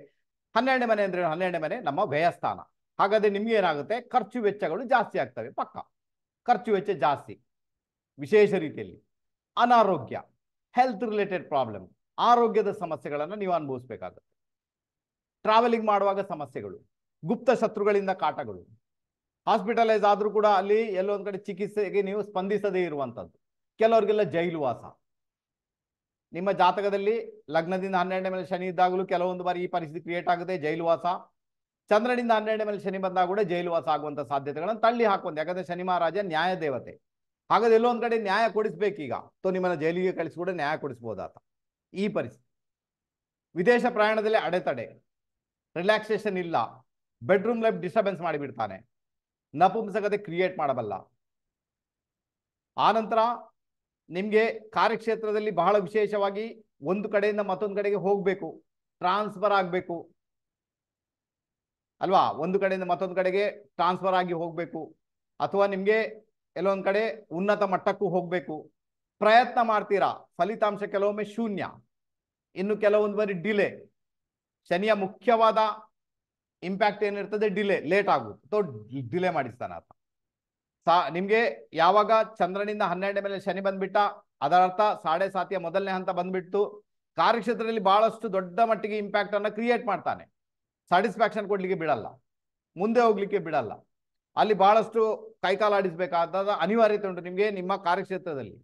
12ನೇ ಮನೆ ಅಂದ್ರೆ 12ನೇ ಮನೆ ನಮ್ಮ ವ್ಯಯಸ್ಥಾನ. ಹಾಗಾದ್ರೆ ನಿಮ್ಗೆ ಏನಾಗುತ್ತೆ, ಖರ್ಚು ವೆಚ್ಚಗಳು ಜಾಸ್ತಿ ಆಗ್ತವೆ. ಪಕ್ಕ ಖರ್ಚು ವೆಚ್ಚ ಜಾಸ್ತಿ, ವಿಶೇಷ ರೀತಿಯಲ್ಲಿ ಅನಾರೋಗ್ಯ, ಹೆಲ್ತ್ ರಿಲೇಟೆಡ್ ಪ್ರಾಬ್ಲಮ್, ಆರೋಗ್ಯದ ಸಮಸ್ಯೆಗಳನ್ನು ನೀವು ಅನುಭವಿಸಬೇಕಾಗುತ್ತೆ. ಟ್ರಾವೆಲಿಂಗ್ ಮಾಡುವಾಗ ಸಮಸ್ಯೆಗಳು, ಗುಪ್ತ ಶತ್ರುಗಳಿಂದ ಕಾಟಗಳು, ಹಾಸ್ಪಿಟಲೈಸ್ ಆದ್ರೂ ಕೂಡ ಅಲ್ಲಿ ಎಲ್ಲೊಂದ್ ಕಡೆ ಚಿಕಿತ್ಸೆಗೆ ನೀವು ಸ್ಪಂದಿಸದೇ ಇರುವಂತದ್ದು. ಕೆಲವರಿಗೆಲ್ಲ ಜೈಲು ವಾಸ. ನಿಮ್ಮ ಜಾತಕದಲ್ಲಿ ಲಗ್ನದಿಂದ 12ನೇ ಮೇಲೆ ಶನಿ ಇದ್ದಾಗಲೂ ಕೆಲವೊಂದು ಬಾರಿ ಈ ಪರಿಸ್ಥಿತಿ ಕ್ರಿಯೇಟ್ ಆಗುತ್ತೆ, ಜೈಲು ವಾಸ. ಚಂದ್ರನಿಂದ 12ನೇ ಮೇಲೆ ಶನಿ ಬಂದಾಗ ಕೂಡ ಜೈಲು ವಾಸ ಆಗುವಂತ ಸಾಧ್ಯತೆಗಳನ್ನು ತಳ್ಳಿ ಹಾಕುವಂತೆ. ಯಾಕಂದ್ರೆ ಶನಿ ಮಹಾರಾಜ ನ್ಯಾಯ ದೇವತೆ. ಹಾಗಾದ್ರೆ ಎಲ್ಲೋ ಒಂದ್ ಕಡೆ ನ್ಯಾಯ ಕೊಡಿಸ್ಬೇಕೀಗ, ನಿಮ್ಮನ್ನ ಜೈಲಿಗೆ ಕಳಿಸಿ ಕೂಡ ನ್ಯಾಯ ಕೊಡಿಸ್ಬೋದಾತ ಈ ಪರಿಸ್ಥಿತಿ. ವಿದೇಶ ಪ್ರಯಾಣದಲ್ಲಿ ಅಡೆತಡೆ, ರಿಲ್ಯಾಕ್ಸೇಷನ್ ಇಲ್ಲ, ಬೆಡ್ರೂಮ್ ಲೈಫ್ ಡಿಸ್ಟರ್ಬೆನ್ಸ್ ಮಾಡಿಬಿಡ್ತಾನೆ, ನಪುಂಸಕತೆ ಕ್ರಿಯೇಟ್ ಮಾಡಬಲ್ಲ. ಆನಂತರ ನಿಮಗೆ ಕಾರ್ಯಕ್ಷೇತ್ರದಲ್ಲಿ ಬಹಳ ವಿಶೇಷವಾಗಿ ಒಂದು ಕಡೆಯಿಂದ ಮತ್ತೊಂದು ಕಡೆಗೆ ಹೋಗಬೇಕು, ಟ್ರಾನ್ಸ್ಫರ್ ಆಗಬೇಕು ಅಲ್ವಾ, ಒಂದು ಕಡೆಯಿಂದ ಮತ್ತೊಂದು ಕಡೆಗೆ ಟ್ರಾನ್ಸ್ಫರ್ ಆಗಿ ಹೋಗಬೇಕು, ಅಥವಾ ನಿಮಗೆ ಎಲ್ಲೊಂದು ಕಡೆ ಉನ್ನತ ಮಟ್ಟಕ್ಕೂ ಹೋಗಬೇಕು. ಪ್ರಯತ್ನ ಮಾಡ್ತೀರಾ, ಫಲಿತಾಂಶ ಕೆಲವೊಮ್ಮೆ ಶೂನ್ಯ, ಇನ್ನು ಕೆಲವೊಂದು ಬಾರಿ ಡಿಲೇ. ಶನಿಯ ಮುಖ್ಯವಾದ ಇಂಪ್ಯಾಕ್ಟ್ ಏನಿರ್ತದೆ, ಡಿಲೇ, ಲೇಟ್ ಆಗುತ್ತೆ, ಡಿಲೇ ಮಾಡಿಸ್ತಾನೆ ಆತ. ನಿಮ್ಗೆ ಯಾವಾಗ ಚಂದ್ರನಿಂದ 12ನೇ ಮೇಲೆ ಶನಿ ಬಂದ್ಬಿಟ್ಟ, ಅದರ ಅರ್ಥ 7.5 ಮೊದಲನೇ ಹಂತ ಬಂದ್ಬಿಟ್ಟು ಕಾರ್ಯಕ್ಷೇತ್ರದಲ್ಲಿ ಬಹಳಷ್ಟು ದೊಡ್ಡ ಮಟ್ಟಿಗೆ ಇಂಪ್ಯಾಕ್ಟ್ ಅನ್ನ ಕ್ರಿಯೇಟ್ ಮಾಡ್ತಾನೆ. ಸ್ಯಾಟಿಸ್ಫ್ಯಾಕ್ಷನ್ ಕೊಡ್ಲಿಕ್ಕೆ ಬಿಡಲ್ಲ, ಮುಂದೆ ಹೋಗ್ಲಿಕ್ಕೆ ಬಿಡಲ್ಲ. ಅಲ್ಲಿ ಬಹಳಷ್ಟು ಕೈಕಾಲಾಡಿಸ್ಬೇಕಾದ ಅನಿವಾರ್ಯತೆ ಉಂಟು ನಿಮ್ಗೆ. ನಿಮ್ಮ ಕಾರ್ಯಕ್ಷೇತ್ರದಲ್ಲಿ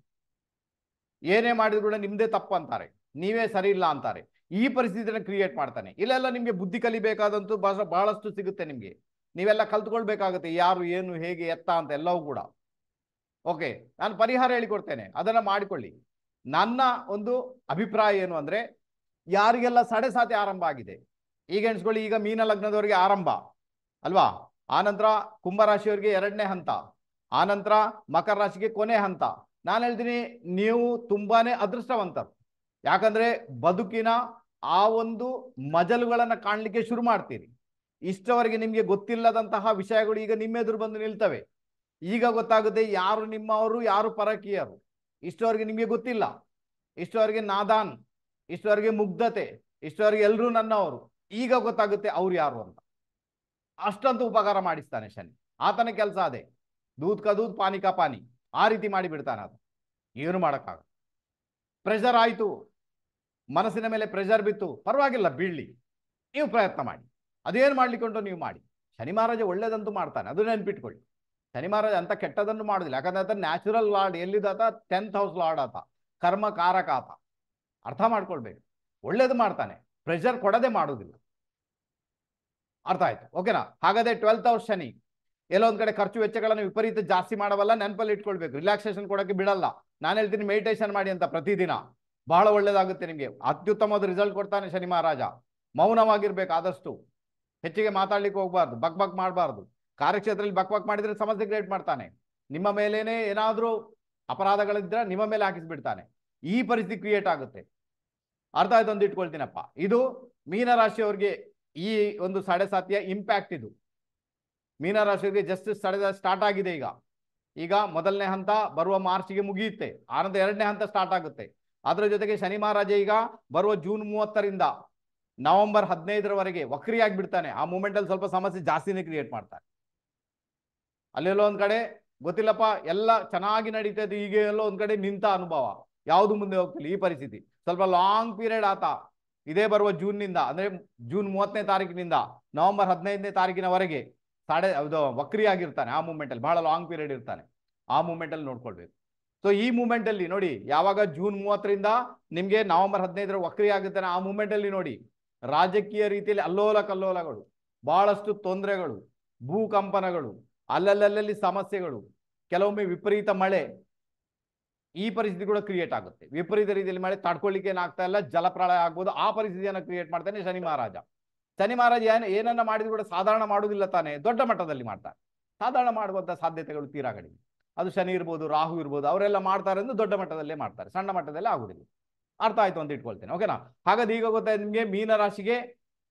ಏನೇ ಮಾಡಿದ್ರು ಕೂಡ ನಿಮ್ದೇ ತಪ್ಪು ಅಂತಾರೆ, ನೀವೇ ಸರಿ ಇಲ್ಲ ಅಂತಾರೆ. ಈ ಪರಿಸ್ಥಿತಿಯನ್ನು ಕ್ರಿಯೇಟ್ ಮಾಡ್ತಾನೆ. ಇಲ್ಲೆಲ್ಲ ನಿಮ್ಗೆ ಬುದ್ಧಿ ಕಲಿಬೇಕಾದಂತೂ ಬಹಳಷ್ಟು ಸಿಗುತ್ತೆ ನಿಮ್ಗೆ. ನೀವೆಲ್ಲ ಕಲ್ತ್ಕೊಳ್ಬೇಕಾಗುತ್ತೆ, ಯಾರು ಏನು ಹೇಗೆ ಎತ್ತ ಅಂತ ಎಲ್ಲವೂ ಕೂಡ. ಓಕೆ, ನಾನು ಪರಿಹಾರ ಹೇಳಿಕೊಡ್ತೇನೆ, ಅದನ್ನ ಮಾಡಿಕೊಳ್ಳಿ. ನನ್ನ ಒಂದು ಅಭಿಪ್ರಾಯ ಏನು ಅಂದ್ರೆ, ಯಾರಿಗೆಲ್ಲ 7.5 ಆರಂಭ ಆಗಿದೆ, ಈಗ ಎಣಿಸ್ಕೊಳ್ಳಿ, ಈಗ ಮೀನ ಲಗ್ನದವರಿಗೆ ಆರಂಭ ಅಲ್ವಾ, ಆನಂತರ ಕುಂಭರಾಶಿಯವರಿಗೆ 2ನೇ ಹಂತ, ಆನಂತರ ಮಕರ ರಾಶಿಗೆ ಕೊನೆ ಹಂತ. ನಾನು ಹೇಳ್ತೀನಿ, ನೀವು ತುಂಬಾನೇ ಅದೃಷ್ಟವಂತರು. ಯಾಕಂದ್ರೆ ಬದುಕಿನ ಆ ಒಂದು ಮಜಲುಗಳನ್ನ ಕಾಣಲಿಕ್ಕೆ ಶುರು ಮಾಡ್ತೀರಿ. ಇಷ್ಟವರೆಗೆ ನಿಮ್ಗೆ ಗೊತ್ತಿಲ್ಲದಂತಹ ವಿಷಯಗಳು ಈಗ ನಿಮ್ಮೆದುರು ಬಂದು ನಿಲ್ತವೆ. ಈಗ ಗೊತ್ತಾಗುತ್ತೆ ಯಾರು ನಿಮ್ಮವರು, ಯಾರು ಪರಕೀಯರು. ಇಷ್ಟವರೆಗೆ ನಿಮ್ಗೆ ಗೊತ್ತಿಲ್ಲ. ಇಷ್ಟವರೆಗೆ ನಾದಾನ್, ಇಷ್ಟವರೆಗೆ ಮುಗ್ಧತೆ, ಇಷ್ಟವರೆಗೆ ಎಲ್ಲರೂ ನನ್ನವರು. ಈಗ ಗೊತ್ತಾಗುತ್ತೆ ಅವ್ರು ಯಾರು ಅಂತ. ಅಷ್ಟಂತೂ ಉಪಕಾರ ಮಾಡಿಸ್ತಾನೆ ಶನಿ. ಆತನ ಕೆಲಸ ಅದೇ, ದೂದ್ ಕಾ ದೂದ್ ಪಾನಿ ಕಾ ಪಾನಿ, ಆ ರೀತಿ ಮಾಡಿ ಬಿಡ್ತಾನೆ. ಅದು ಏನು ಮಾಡೋಕ್ಕಾಗ. ಪ್ರೆಷರ್ ಆಯ್ತು, ಮನಸ್ಸಿನ ಮೇಲೆ ಪ್ರೆಷರ್ ಬಿತ್ತು, ಪರವಾಗಿಲ್ಲ ಬೀಳ್ಲಿ, ನೀವು ಪ್ರಯತ್ನ ಮಾಡಿ. ಅದೇನು ಮಾಡ್ಲಿಕ್ಕುಂಟು ನೀವು ಮಾಡಿ. ಶನಿ ಮಹಾರಾಜ ಒಳ್ಳೇದಂತೂ ಮಾಡ್ತಾನೆ, ಅದು ನೆನ್ಪಿಟ್ಕೊಳ್ಳಿ. ಶನಿ ಮಹಾರಾಜ ಅಂತ ಕೆಟ್ಟದನ್ನು ಮಾಡೋದಿಲ್ಲ. ಯಾಕಂದ್ರೆ ಆತ ನ್ಯಾಚುರಲ್ ಲಾರ್ಡ್, ಎಲ್ಲಿದಾತ 10th ಹೌಸ್ ಲಾರ್ಡ್ ಆತ, ಕರ್ಮ ಕಾರಕ ಆತ. ಅರ್ಥ ಮಾಡ್ಕೊಳ್ಬೇಕು, ಒಳ್ಳೇದು ಮಾಡ್ತಾನೆ, ಪ್ರೆಷರ್ ಕೊಡದೆ ಮಾಡೋದಿಲ್ಲ. ಅರ್ಥ ಆಯ್ತು, ಓಕೆನಾ? ಹಾಗಾದ್ರೆ 12th ಹೌಸ್ ಶನಿ ಎಲ್ಲೊಂದ್ ಕಡೆ ಖರ್ಚು ವೆಚ್ಚಗಳನ್ನು ವಿಪರೀತ ಜಾಸ್ತಿ ಮಾಡವಲ್ಲ, ನೆನಪಲ್ಲಿ ಇಟ್ಕೊಳ್ಬೇಕು. ರಿಲ್ಯಾಕ್ಸೇಷನ್ ಕೊಡೋಕೆ ಬಿಡಲ್ಲ. ನಾನು ಹೇಳ್ತೀನಿ ಮೆಡಿಟೇಷನ್ ಮಾಡಿ ಅಂತ ಪ್ರತಿದಿನ, ಬಹಳ ಒಳ್ಳೇದಾಗುತ್ತೆ ನಿಮಗೆ. ಅತ್ಯುತ್ತಮವಾದ ರಿಸಲ್ಟ್ ಕೊಡ್ತಾನೆ ಶನಿ ಮಹಾರಾಜ. ಮೌನವಾಗಿರ್ಬೇಕು, ಆದಷ್ಟು ಹೆಚ್ಚಿಗೆ ಮಾತಾಡ್ಲಿಕ್ಕೆ ಹೋಗ್ಬಾರ್ದು, ಬಕ್ ಬಕ್ ಮಾಡಬಾರ್ದು. ಕಾರ್ಯಕ್ಷೇತ್ರದಲ್ಲಿ ಬಕ್ ಬಕ್ ಮಾಡಿದ್ರೆ ಸಮಸ್ಯೆ ಕ್ರಿಯೇಟ್ ಮಾಡ್ತಾನೆ. ನಿಮ್ಮ ಮೇಲೇನೆ ಏನಾದ್ರೂ ಅಪರಾಧಗಳಿದ್ರೆ ನಿಮ್ಮ ಮೇಲೆ ಹಾಕಿಸ್ಬಿಡ್ತಾನೆ. ಈ ಪರಿಸ್ಥಿತಿ ಕ್ರಿಯೇಟ್ ಆಗುತ್ತೆ. ಅರ್ಥ ಆಯ್ತು ಅಂತ ಇಟ್ಕೊಳ್ತೀನಪ್ಪ. ಇದು ಮೀನರಾಶಿಯವರಿಗೆ ಈ ಒಂದು 7.5 ಇಂಪ್ಯಾಕ್ಟ್. ಇದು ಮೀನರಾಶಿಯವರಿಗೆ ಜಸ್ಟ್ ಸ್ಟಾರ್ಟ್ ಆಗಿದೆ. ಈಗ ಮೊದಲನೇ ಹಂತ ಬರುವ ಮಾರ್ಚ್ಗೆ ಮುಗಿಯುತ್ತೆ, ಆನಂತರ 2ನೇ ಹಂತ ಸ್ಟಾರ್ಟ್ ಆಗುತ್ತೆ. ಅದರ ಜೊತೆಗೆ ಶನಿ ಮಹಾರಾಜ ಈಗ ಬರುವ ಜೂನ್ 30ರಿಂದ ನವೆಂಬರ್ 15ರವರೆಗೆ ವಕ್ರಿಯಾಗಿ ಬಿಡ್ತಾನೆ. ಆ ಮೂಮೆಂಟ್ ಅಲ್ಲಿ ಸ್ವಲ್ಪ ಸಮಸ್ಯೆ ಜಾಸ್ತಿನೇ ಕ್ರಿಯೇಟ್ ಮಾಡ್ತಾನೆ. ಅಲ್ಲೆಲ್ಲೋ ಒಂದ್ ಕಡೆ ಗೊತ್ತಿಲ್ಲಪ್ಪ, ಎಲ್ಲ ಚೆನ್ನಾಗಿ ನಡೀತಾ ಇದೆ, ಈಗ ಎಲ್ಲೋ ಒಂದ್ ಕಡೆ ನಿಂತ ಅನುಭವ, ಯಾವುದು ಮುಂದೆ ಹೋಗ್ತಿಲ್ಲ. ಈ ಪರಿಸ್ಥಿತಿ ಸ್ವಲ್ಪ ಲಾಂಗ್ ಪೀರಿಯಡ್ ಆತ. ಇದೇ ಬರುವ ಜೂನ್ನಿಂದ, ಅಂದ್ರೆ ಜೂನ್ 30ನೇ ತಾರೀಕಿನಿಂದ ನವೆಂಬರ್ 15ನೇ ತಾರೀಕಿನವರೆಗೆ ವಕ್ರಿಯಾಗಿರ್ತಾನೆ. ಆ ಮೂಮೆಂಟ್ ಅಲ್ಲಿ ಬಹಳ ಲಾಂಗ್ ಪೀರಿಯಡ್ ಇರ್ತಾನೆ. ಆ ಮೂಮೆಂಟ್ ಅಲ್ಲಿ ನೋಡ್ಕೊಳ್ಬೇಕು. ಸೊ ಈ ಮೂಮೆಂಟ್ ಅಲ್ಲಿ ನೋಡಿ, ಯಾವಾಗ ಜೂನ್ 30ರಿಂದ ನಿಮ್ಗೆ ನವೆಂಬರ್ 15ರ ವಕ್ರಿ ಆಗುತ್ತಾನೆ, ಆ ಮೂಮೆಂಟ್ ಅಲ್ಲಿ ನೋಡಿ ರಾಜಕೀಯ ರೀತಿಯಲ್ಲಿ ಅಲ್ಲೋಲ ಕಲ್ಲೋಲಗಳು, ಬಹಳಷ್ಟು ತೊಂದರೆಗಳು, ಭೂಕಂಪನಗಳು, ಅಲ್ಲಲ್ಲಿ ಸಮಸ್ಯೆಗಳು, ಕೆಲವೊಮ್ಮೆ ವಿಪರೀತ ಮಳೆ, ಈ ಪರಿಸ್ಥಿತಿ ಕೂಡ ಕ್ರಿಯೇಟ್ ಆಗುತ್ತೆ. ವಿಪರೀತ ರೀತಿಯಲ್ಲಿ ಮಳೆ ತಡ್ಕೊಳ್ಳಿಕ್ಕೆ ಏನಾಗ್ತಾ ಇಲ್ಲ, ಜಲಪ್ರಳಯ ಆಗ್ಬೋದು. ಆ ಪರಿಸ್ಥಿತಿಯನ್ನು ಕ್ರಿಯೇಟ್ ಮಾಡ್ತಾನೆ ಶನಿ ಮಹಾರಾಜ. ಶನಿ ಮಹಾರಾಜ ಏನನ್ನ ಮಾಡಿದ್ರು ಕೂಡ ಸಾಧಾರಣ ಮಾಡುವುದಿಲ್ಲ ತಾನೆ, ದೊಡ್ಡ ಮಟ್ಟದಲ್ಲಿ ಮಾಡ್ತಾರೆ. ಸಾಧಾರಣ ಮಾಡುವಂತ ಸಾಧ್ಯತೆಗಳು ತೀರಾ ಕಡಿಮೆ. ಅದು ಶನಿ ಇರ್ಬೋದು, ರಾಹು ಇರ್ಬೋದು, ಅವರೆಲ್ಲ ಮಾಡ್ತಾರೆ ಅಂದ್ರೆ ದೊಡ್ಡ ಮಟ್ಟದಲ್ಲೇ ಮಾಡ್ತಾರೆ, ಸಣ್ಣ ಮಟ್ಟದಲ್ಲೇ ಆಗುದಿಲ್ಲ. ಅರ್ಥ ಆಯ್ತು ಅಂತ ಇಟ್ಕೊಳ್ತೇನೆ, ಓಕೆನಾ? ಹಾಗಾದ್ರೆ ಈಗ ಗೊತ್ತಾಯ್ತು ನಿಮ್ಗೆ ಮೀನರಾಶಿಗೆ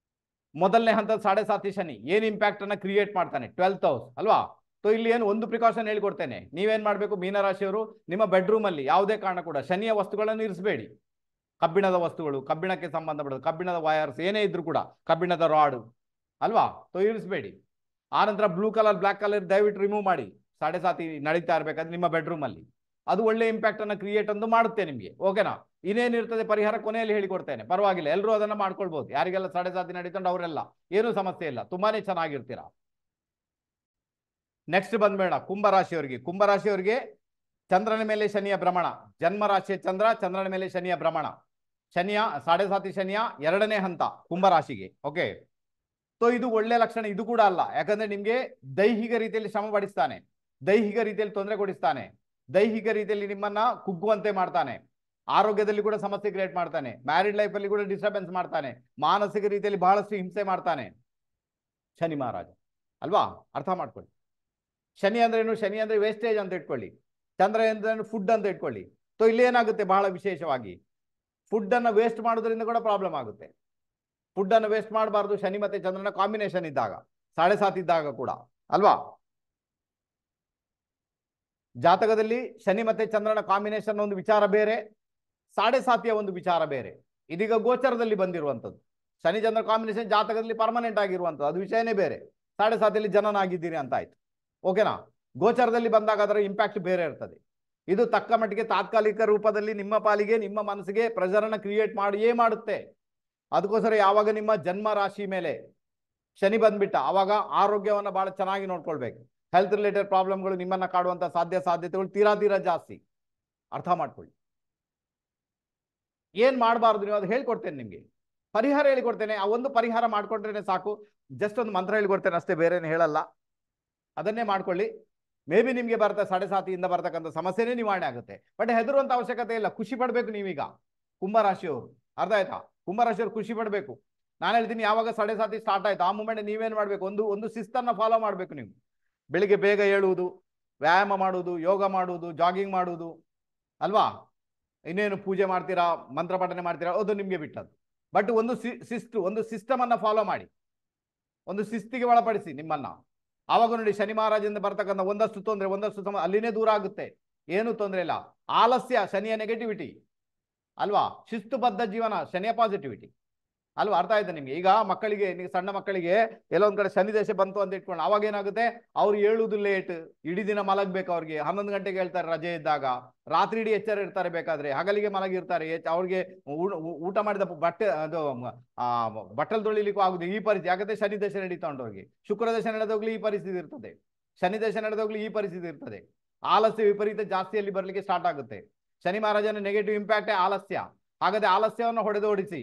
ಮೊದಲನೇ ಹಂತದ 7.5 ಶನಿ ಏನ್ ಇಂಪ್ಯಾಕ್ಟ್ ಅನ್ನ ಕ್ರಿಯೇಟ್ ಮಾಡ್ತಾನೆ, 12th ಹೌಸ್ ಅಲ್ವಾ? ಸೊ ಇಲ್ಲಿ ಏನು ಒಂದು ಪ್ರಿಕಾಷನ್ ಹೇಳಿಕೊಡ್ತೇನೆ. ನೀವೇನ್ ಮಾಡ್ಬೇಕು, ಮೀನರಾಶಿಯವರು ನಿಮ್ಮ ಬೆಡ್ರೂಮ್ ಅಲ್ಲಿ ಯಾವುದೇ ಕಾರಣ ಕೂಡ ಶನಿಯ ವಸ್ತುಗಳನ್ನು ಇರಿಸಬೇಡಿ. ಕಬ್ಬಿಣದ ವಸ್ತುಗಳು, ಕಬ್ಬಿಣಕ್ಕೆ ಸಂಬಂಧಪಟ್ಟದ್ದು, ಕಬ್ಬಿಣದ ವೈರ್ಸ್ ಏನೇ ಇದ್ರು ಕೂಡ, ಕಬ್ಬಿಣದ ರಾಡ್ ಅಲ್ವಾ, ಸೊ ಇರಿಸಬೇಡಿ. ಆನಂತರ ಬ್ಲೂ ಕಲರ್, ಬ್ಲಾಕ್ ಕಲರ್ ದಯವಿಟ್ಟು ರಿಮೂವ್ ಮಾಡಿ. 7.5 ನಡೀತಾ ಇರ್ಬೇಕಾದ್ರೆ ನಿಮ್ಮ ಬೆಡ್ರೂಮ್ ಅಲ್ಲಿ ಅದು ಒಳ್ಳೆ ಇಂಪ್ಯಾಕ್ಟ್ ಅನ್ನ ಕ್ರಿಯೇಟ್ ಅಂತ ಮಾಡುತ್ತೆ ನಿಮ್ಗೆ, ಓಕೆನಾ? ಇನ್ನೇನಿರ್ತದೆ ಪರಿಹಾರ ಕೊನೆಯಲ್ಲಿ ಹೇಳಿಕೊಡ್ತೇನೆ, ಪರವಾಗಿಲ್ಲ, ಎಲ್ಲರೂ ಅದನ್ನ ಮಾಡ್ಕೊಳ್ಬಹುದು. ಯಾರಿಗೆಲ್ಲ 7.5 ನಡೀತಂಡು ಅವರೆಲ್ಲ ಏನೂ ಸಮಸ್ಯೆ ಇಲ್ಲ, ತುಂಬಾನೇ ಚೆನ್ನಾಗಿರ್ತೀರಾ. ನೆಕ್ಸ್ಟ್ ಬಂದ್ಬೇಡ ಕುಂಭರಾಶಿಯವರಿಗೆ. ಕುಂಭರಾಶಿಯವರಿಗೆ ಚಂದ್ರನ ಮೇಲೆ ಶನಿಯ ಭ್ರಮಣ, ಜನ್ಮ ರಾಶಿಯ ಚಂದ್ರ, ಚಂದ್ರನ ಮೇಲೆ ಶನಿಯ ಭ್ರಮಣ, ಶನಿಯ 7.5 ಶನಿಯ 2ನೇ ಹಂತ ಕುಂಭರಾಶಿಗೆ. ಓಕೆ, ಸೊ ಇದು ಒಳ್ಳೆ ಲಕ್ಷಣ ಇದು ಕೂಡ ಅಲ್ಲ. ಯಾಕಂದ್ರೆ ನಿಮ್ಗೆ ದೈಹಿಕ ರೀತಿಯಲ್ಲಿ ಶ್ರಮ ಪಡಿಸ್ತಾನೆ, ದೈಹಿಕ ರೀತಿಯಲ್ಲಿ ತೊಂದರೆ ಕೊಡಿಸ್ತಾನೆ, ದೈಹಿಕ ರೀತಿಯಲ್ಲಿ ನಿಮ್ಮನ್ನ ಕುಗ್ಗುವಂತೆ ಮಾಡ್ತಾನೆ, ಆರೋಗ್ಯದಲ್ಲಿ ಕೂಡ ಸಮಸ್ಯೆ ಕ್ರಿಯೇಟ್ ಮಾಡ್ತಾನೆ, ಮ್ಯಾರಿಡ್ ಲೈಫ್ ಅಲ್ಲಿ ಕೂಡ ಡಿಸ್ಟರ್ಬೆನ್ಸ್ ಮಾಡ್ತಾನೆ, ಮಾನಸಿಕ ರೀತಿಯಲ್ಲಿ ಬಹಳಷ್ಟು ಹಿಂಸೆ ಮಾಡ್ತಾನೆ ಶನಿ ಮಹಾರಾಜ ಅಲ್ವಾ. ಅರ್ಥ ಮಾಡ್ಕೊಳ್ಳಿ. ಶನಿ ಅಂದ್ರೆ ಏನು? ಶನಿ ಅಂದ್ರೆ ವೇಸ್ಟೇಜ್ ಅಂತ ಇಟ್ಕೊಳ್ಳಿ. ಚಂದ್ರ ಅಂದ್ರೆ ಫುಡ್ ಅಂತ ಇಟ್ಕೊಳ್ಳಿ. ಸೊ ಇಲ್ಲಿ ಏನಾಗುತ್ತೆ ಬಹಳ ವಿಶೇಷವಾಗಿ, ಫುಡ್ ಅನ್ನ ವೇಸ್ಟ್ ಮಾಡೋದ್ರಿಂದ ಕೂಡ ಪ್ರಾಬ್ಲಮ್ ಆಗುತ್ತೆ. ಫುಡ್ ಅನ್ನು ವೇಸ್ಟ್ ಮಾಡಬಾರ್ದು ಶನಿ ಮತ್ತೆ ಚಂದ್ರನ ಕಾಂಬಿನೇಷನ್ ಇದ್ದಾಗ, 7.5 ಇದ್ದಾಗ ಕೂಡ ಅಲ್ವಾ. ಜಾತಕದಲ್ಲಿ ಶನಿ ಮತ್ತೆ ಚಂದ್ರನ ಕಾಂಬಿನೇಷನ್ ಒಂದು ವಿಚಾರ ಬೇರೆ, 7.5 ಒಂದು ವಿಚಾರ ಬೇರೆ. ಇದೀಗ ಗೋಚರದಲ್ಲಿ ಬಂದಿರುವಂಥದ್ದು. ಶನಿ ಚಂದ್ರ ಕಾಂಬಿನೇಷನ್ ಜಾತಕದಲ್ಲಿ ಪರ್ಮನೆಂಟ್ ಆಗಿರುವಂಥದ್ದು, ಅದು ವಿಷಯನೇ ಬೇರೆ. 7.5 ಜನನಾಗಿದ್ದೀರಿ ಅಂತ ಆಯ್ತು, ಓಕೆನಾ. ಗೋಚರದಲ್ಲಿ ಬಂದಾಗ ಅದರ ಇಂಪ್ಯಾಕ್ಟ್ ಬೇರೆ ಇರ್ತದೆ. ಇದು ತಕ್ಕ ಮಟ್ಟಿಗೆ ತಾತ್ಕಾಲಿಕ ರೂಪದಲ್ಲಿ ನಿಮ್ಮ ಪಾಲಿಗೆ, ನಿಮ್ಮ ಮನಸ್ಸಿಗೆ ಪ್ರೆಷರನ್ನು ಕ್ರಿಯೇಟ್ ಮಾಡಿಯೇ ಮಾಡುತ್ತೆ. ಅದಕ್ಕೋಸ್ಕರ ಯಾವಾಗ ನಿಮ್ಮ ಜನ್ಮ ರಾಶಿ ಮೇಲೆ ಶನಿ ಬಂದ್ಬಿಟ್ಟ, ಅವಾಗ ಆರೋಗ್ಯವನ್ನು ಬಹಳ ಚೆನ್ನಾಗಿ ನೋಡ್ಕೊಳ್ಬೇಕು. ಹೆಲ್ತ್ ರಿಲೇಟೆಡ್ ಪ್ರಾಬ್ಲಮ್ಗಳು ನಿಮ್ಮನ್ನ ಕಾಡುವಂತ ಸಾಧ್ಯತೆಗಳು ತೀರಾ ಜಾಸ್ತಿ. ಅರ್ಥ ಮಾಡ್ಕೊಳ್ಳಿ. ಏನ್ ಮಾಡಬಾರ್ದು ನೀವು ಅದು ಹೇಳ್ಕೊಡ್ತೇನೆ ನಿಮ್ಗೆ, ಪರಿಹಾರ ಹೇಳಿಕೊಡ್ತೇನೆ. ಆ ಒಂದು ಪರಿಹಾರ ಮಾಡ್ಕೊಂಡ್ರೇನೆ ಸಾಕು. ಜಸ್ಟ್ ಒಂದು ಮಂತ್ರ ಹೇಳಿಕೊಡ್ತೇನೆ ಅಷ್ಟೇ, ಬೇರೇನು ಹೇಳಲ್ಲ. ಅದನ್ನೇ ಮಾಡ್ಕೊಳ್ಳಿ. ಮೇ ಬಿ ನಿಮ್ಗೆ ಬರ್ತಾ 7.5 ಬರ್ತಕ್ಕಂಥ ಸಮಸ್ಯೆನೇ ನಿವಾರಣೆ ಆಗುತ್ತೆ. ಬಟ್ ಹೆದರುವಂತ ಅವಶ್ಯಕತೆ ಇಲ್ಲ, ಖುಷಿ ಪಡ್ಬೇಕು ನೀವೀಗ ಕುಂಭರಾಶಿಯವರು. ಅರ್ಥ ಆಯ್ತಾ? ಕುಂಭರಾಶಿಯವರು ಖುಷಿ ಪಡ್ಬೇಕು. ನಾನು ಹೇಳ್ತೀನಿ, ಯಾವಾಗ 7.5 ಸ್ಟಾರ್ಟ್ ಆಯ್ತು ಆ ಮೂಮೆಂಟ್ ನೀವೇನ್ ಮಾಡ್ಬೇಕು, ಒಂದು ಶಿಸ್ತನ್ನ ಫಾಲೋ ಮಾಡ್ಬೇಕು ನೀವು. ಬೆಳಿಗ್ಗೆ ಬೇಗ ಏಳುವುದು, ವ್ಯಾಯಾಮ ಮಾಡುವುದು, ಯೋಗ ಮಾಡುವುದು, ಜಾಗಿಂಗ್ ಮಾಡುವುದು ಅಲ್ವಾ. ಇನ್ನೇನು ಪೂಜೆ ಮಾಡ್ತೀರಾ, ಮಂತ್ರ ಪಠನೆ ಮಾಡ್ತೀರಾ, ಅದು ನಿಮ್ಗೆ ಬಿಟ್ಟದ್ದು. ಬಟ್ ಒಂದು ಒಂದು ಸಿಸ್ಟಮ್ ಅನ್ನ ಫಾಲೋ ಮಾಡಿ, ಒಂದು ಶಿಸ್ತಿಗೆ ಒಳಪಡಿಸಿ ನಿಮ್ಮನ್ನ. ಆವಾಗ ನೋಡಿ ಶನಿ ಮಹಾರಾಜದಿಂದ ಬರ್ತಕ್ಕಂಥ ಒಂದಷ್ಟು ತೊಂದರೆ, ಅಲ್ಲಿನೇ ದೂರ ಆಗುತ್ತೆ. ಏನು ತೊಂದರೆ ಇಲ್ಲ. ಆಲಸ್ಯ ಶನಿಯ ನೆಗೆಟಿವಿಟಿ ಅಲ್ವಾ, ಶಿಸ್ತುಬದ್ಧ ಜೀವನ ಶನಿಯ ಪಾಸಿಟಿವಿಟಿ ಅಲ್ವಾ. ಅರ್ಥ ಆಯ್ತಾ ನಿಮ್ಗೆ? ಈಗ ಮಕ್ಕಳಿಗೆ, ಸಣ್ಣ ಮಕ್ಕಳಿಗೆ ಎಲ್ಲೋ ಒಂದ್ ಕಡೆ ಶನಿ ದೇಶ ಬಂತು ಅಂತ ಇಟ್ಕೊಂಡು ಅವಾಗ ಏನಾಗುತ್ತೆ, ಅವ್ರು ಏಳುವುದು ಲೇಟ್, ಇಡೀ ದಿನ ಮಲಗ್ಬೇಕು. ಅವ್ರಿಗೆ 11 ಗಂಟೆಗೆ ಹೇಳ್ತಾರೆ ರಜೆ ಇದ್ದಾಗ, ರಾತ್ರಿ ಇಡೀ ಎಚ್ಚರ ಇರ್ತಾರೆ, ಬೇಕಾದ್ರೆ ಹಗಲಿಗೆ ಮಲಗಿರ್ತಾರೆ. ಅವ್ರಿಗೆ ಊಟ ಮಾಡಿದ ಬಟ್ಟೆ ಅದು ಬಟ್ಟಲು ತೊಳಿಲಿಕ್ಕೂ ಆಗುದು ಈ ಪರಿಸ್ಥಿತಿ. ಯಾಕಂದ್ರೆ ಶನಿ ದೇಶ ನಡೀತಾ ಉಂಟು ಅವ್ರಿಗೆ. ಶುಕ್ರ ದೇಶ ನಡೆದೋಗ್ಲಿ ಈ ಪರಿಸ್ಥಿತಿ ಇರ್ತದೆ, ಶನಿ ದೇಶ ನಡೆದೋಗ್ಲಿ ಈ ಪರಿಸ್ಥಿತಿ ಇರ್ತದೆ. ಆಲಸ್ಯ ವಿಪರೀತ ಜಾಸ್ತಿಯಲ್ಲಿ ಬರ್ಲಿಕ್ಕೆ ಸ್ಟಾರ್ಟ್ ಆಗುತ್ತೆ. ಶನಿ ಮಹಾರಾಜನ ನೆಗೆಟಿವ್ ಇಂಪ್ಯಾಕ್ಟೇ ಆಲಸ್ಯ. ಹಾಗಾದ್ರೆ ಆಲಸ್ಯವನ್ನು ಹೊಡೆದೋಡಿಸಿ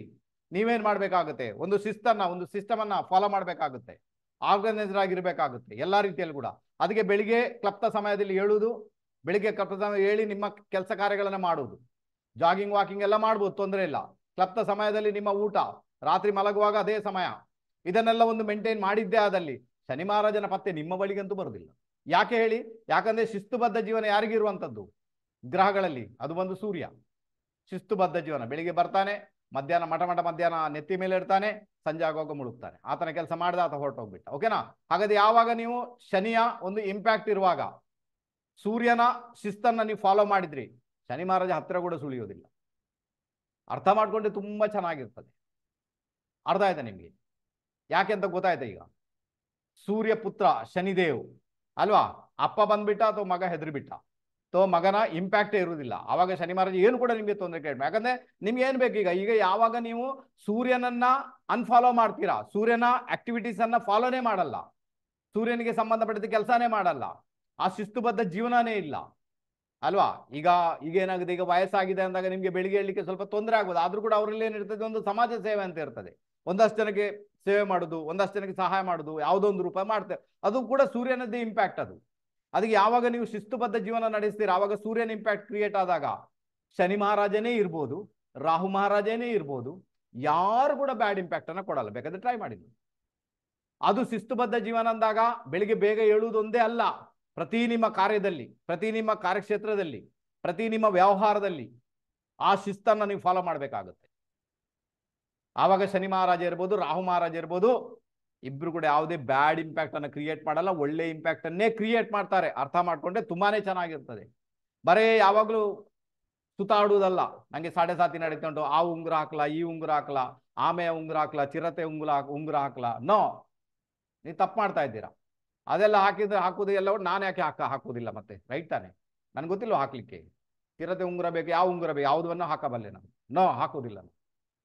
ನೀವೇನ್ ಮಾಡ್ಬೇಕಾಗುತ್ತೆ, ಒಂದು ಶಿಸ್ತನ್ನ, ಒಂದು ಸಿಸ್ಟಮ್ ಅನ್ನ ಫಾಲೋ ಮಾಡ್ಬೇಕಾಗುತ್ತೆ. ಆರ್ಗನೈಸರ್ ಆಗಿರ್ಬೇಕಾಗುತ್ತೆ ಎಲ್ಲಾ ರೀತಿಯಲ್ಲಿ ಕೂಡ. ಅದಕ್ಕೆ ಬೆಳಿಗ್ಗೆ ಕ್ಲಪ್ತ ಸಮಯದಲ್ಲಿ ಹೇಳುವುದು, ಬೆಳಿಗ್ಗೆ ಕ್ಲಪ್ತ ಸಮಯ ಹೇಳಿ ನಿಮ್ಮ ಕೆಲಸ ಕಾರ್ಯಗಳನ್ನ ಮಾಡುವುದು, ಜಾಗಿಂಗ್ ವಾಕಿಂಗ್ ಎಲ್ಲ ಮಾಡ್ಬೋದು, ತೊಂದರೆ ಇಲ್ಲ. ಕ್ಲಪ್ತ ಸಮಯದಲ್ಲಿ ನಿಮ್ಮ ಊಟ, ರಾತ್ರಿ ಮಲಗುವಾಗ ಅದೇ ಸಮಯ, ಇದನ್ನೆಲ್ಲ ಒಂದು ಮೇಂಟೈನ್ ಮಾಡಿದ್ದೇ ಆದಲ್ಲಿ ಶನಿ ಮಹಾರಾಜನ ಪತ್ತೆ ನಿಮ್ಮ ಬಳಿಗಂತೂ ಬರುವುದಿಲ್ಲ. ಯಾಕೆ ಹೇಳಿ? ಯಾಕಂದ್ರೆ ಶಿಸ್ತುಬದ್ಧ ಜೀವನ ಯಾರಿಗಿರುವಂಥದ್ದು ಗ್ರಹಗಳಲ್ಲಿ, ಅದು ಒಂದು ಸೂರ್ಯ. ಶಿಸ್ತುಬದ್ಧ ಜೀವನ. ಬೆಳಿಗ್ಗೆ ಬರ್ತಾನೆ, ಮಧ್ಯಾಹ್ನ ಮಠ ನೆತ್ತಿ ಮೇಲೆ ಇಡ್ತಾನೆ, ಸಂಜೆ ಆಗುವಾಗ ಮುಳುಗ್ತಾನೆ. ಆತನ ಕೆಲಸ ಮಾಡಿದ ಆತ ಹೊರಟೋಗ್ಬಿಟ್ಟ. ಓಕೆನಾ? ಹಾಗಾದ್ರೆ ಯಾವಾಗ ನೀವು ಶನಿಯ ಒಂದು ಇಂಪ್ಯಾಕ್ಟ್ ಇರುವಾಗ ಸೂರ್ಯನ ಶಿಸ್ತನ್ನ ನೀವು ಫಾಲೋ ಮಾಡಿದ್ರಿ, ಶನಿ ಮಹಾರಾಜ ಹತ್ತಿರ ಕೂಡ ಸುಳಿಯೋದಿಲ್ಲ. ಅರ್ಥ ಮಾಡ್ಕೊಂಡ್ರೆ ತುಂಬಾ ಚೆನ್ನಾಗಿರ್ತದೆ. ಅರ್ಥ ಆಯ್ತಾ ನಿಮ್ಗೆ? ಯಾಕೆ ಅಂತ ಗೊತ್ತಾಯ್ತಾ? ಈಗ ಸೂರ್ಯ ಪುತ್ರ ಶನಿದೇವ್ ಅಲ್ವಾ, ಅಪ್ಪ ಬಂದ್ಬಿಟ್ಟ ಅಥವಾ ಮಗ ಹೆದರ್ಬಿಟ್ಟ, ಮಗನ ಇಂಪ್ಯಾಕ್ಟೇ ಇರುವುದಿಲ್ಲ. ಆವಾಗ ಶನಿ ಮಹಾರಾಜ ಏನು ಕೂಡ ನಿಮ್ಗೆ ತೊಂದರೆ ಕೇಳ್ಬೇಕು. ಯಾಕಂದ್ರೆ ನಿಮ್ಗೆ ಏನ್ ಬೇಕು ಈಗ ಯಾವಾಗ ನೀವು ಸೂರ್ಯನನ್ನ ಅನ್ಫಾಲೋ ಮಾಡ್ತೀರಾ, ಸೂರ್ಯನ ಆಕ್ಟಿವಿಟೀಸ್ ಅನ್ನ ಫಾಲೋನೇ ಮಾಡಲ್ಲ, ಸೂರ್ಯನಿಗೆ ಸಂಬಂಧಪಟ್ಟಿದ ಕೆಲಸನೇ ಮಾಡಲ್ಲ, ಆ ಶಿಸ್ತುಬದ್ಧ ಜೀವನನೇ ಇಲ್ಲ ಅಲ್ವಾ. ಈಗ ಏನಾಗಿದೆ, ಈಗ ವಯಸ್ಸಾಗಿದೆ ಅಂದಾಗ ನಿಮ್ಗೆ ಬೆಳಿಗ್ಗೆ ಹೇಳಲಿಕ್ಕೆ ಸ್ವಲ್ಪ ತೊಂದರೆ ಆಗ್ಬೋದು. ಆದ್ರೂ ಕೂಡ ಅವರಲ್ಲಿ ಏನಿರ್ತದೆ, ಒಂದು ಸಮಾಜ ಸೇವೆ ಅಂತ ಇರ್ತದೆ. ಒಂದಷ್ಟು ಜನಕ್ಕೆ ಸೇವೆ ಮಾಡುದು, ಒಂದಷ್ಟು ಜನಕ್ಕೆ ಸಹಾಯ ಮಾಡುದು, ಯಾವುದೋ ಒಂದು ರೂಪ ಮಾಡ್ತೇವೆ, ಅದು ಕೂಡ ಸೂರ್ಯನದ್ದೇ ಇಂಪ್ಯಾಕ್ಟ್ ಅದು. ಅದಕ್ಕೆ ಯಾವಾಗ ನೀವು ಶಿಸ್ತುಬದ್ಧ ಜೀವನ ನಡೆಸ್ತೀರ, ಆವಾಗ ಸೂರ್ಯನ ಇಂಪ್ಯಾಕ್ಟ್ ಕ್ರಿಯೇಟ್ ಆದಾಗ ಶನಿ ಮಹಾರಾಜನೇ ಇರ್ಬೋದು, ರಾಹು ಮಹಾರಾಜನೇ ಇರ್ಬೋದು, ಯಾರು ಕೂಡ ಬ್ಯಾಡ್ ಇಂಪ್ಯಾಕ್ಟ್ ಅನ್ನ ಕೊಡಲ್ಲ. ಬೇಕಾದ್ರೆ ಟ್ರೈ ಮಾಡಿದ್ವಿ. ಅದು ಶಿಸ್ತುಬದ್ಧ ಜೀವನ ಅಂದಾಗ ಬೆಳಿಗ್ಗೆ ಬೇಗ ಏಳುವುದು ಒಂದೇ ಅಲ್ಲ, ಪ್ರತಿ ನಿಮ್ಮ ಕಾರ್ಯದಲ್ಲಿ, ಪ್ರತಿ ನಿಮ್ಮ ಕಾರ್ಯಕ್ಷೇತ್ರದಲ್ಲಿ, ಪ್ರತಿ ನಿಮ್ಮ ವ್ಯವಹಾರದಲ್ಲಿ ಆ ಶಿಸ್ತನ್ನ ನೀವು ಫಾಲೋ ಮಾಡ್ಬೇಕಾಗುತ್ತೆ. ಆವಾಗ ಶನಿ ಮಹಾರಾಜ ಇರ್ಬೋದು, ರಾಹು ಮಹಾರಾಜ ಇರ್ಬೋದು, ಇಬ್ರು ಕೂಡ ಯಾವುದೇ ಬ್ಯಾಡ್ ಇಂಪ್ಯಾಕ್ಟ್ ಅನ್ನು ಕ್ರಿಯೇಟ್ ಮಾಡಲ್ಲ, ಒಳ್ಳೆ ಇಂಪ್ಯಾಕ್ಟ್ ಅನ್ನೇ ಕ್ರಿಯೇಟ್ ಮಾಡ್ತಾರೆ. ಅರ್ಥ ಮಾಡ್ಕೊಂಡ್ರೆ ತುಂಬಾನೇ ಚೆನ್ನಾಗಿರ್ತದೆ. ಬರೇ ಯಾವಾಗ್ಲೂ ಸುತ್ತಾಡುವುದಲ್ಲ, ನಂಗೆ 7.5 ನಡೀತಾ ಉಂಟು, ಆ ಉಂಗುರ ಹಾಕ್ಲಾ, ಈ ಉಂಗುರ ಹಾಕ್ಲಾ, ಆಮೆಯ ಉಂಗುರ ಹಾಕ್ಲಾ, ಚಿರತೆ ಉಂಗುರ ಹಾಕ್ಲಾ, ನೋ, ನೀವು ತಪ್ಪು ಮಾಡ್ತಾ ಇದ್ದೀರಾ. ಅದೆಲ್ಲ ಹಾಕುದು ಎಲ್ಲ ನಾನು ಯಾಕೆ ಹಾಕುವುದಿಲ್ಲ ಮತ್ತೆ, ರೈಟ್ ತಾನೆ? ನನ್ಗೆ ಗೊತ್ತಿಲ್ಲ ಹಾಕ್ಲಿಕ್ಕೆ. ಚಿರತೆ ಉಂಗುರ ಬೇಕು, ಯಾವ ಉಂಗುರ ಬೇಕು, ಯಾವುದನ್ನು ಹಾಕಬಲ್ಲೆ ನಾನು? ನೋ, ಹಾಕುವುದಿಲ್ಲ.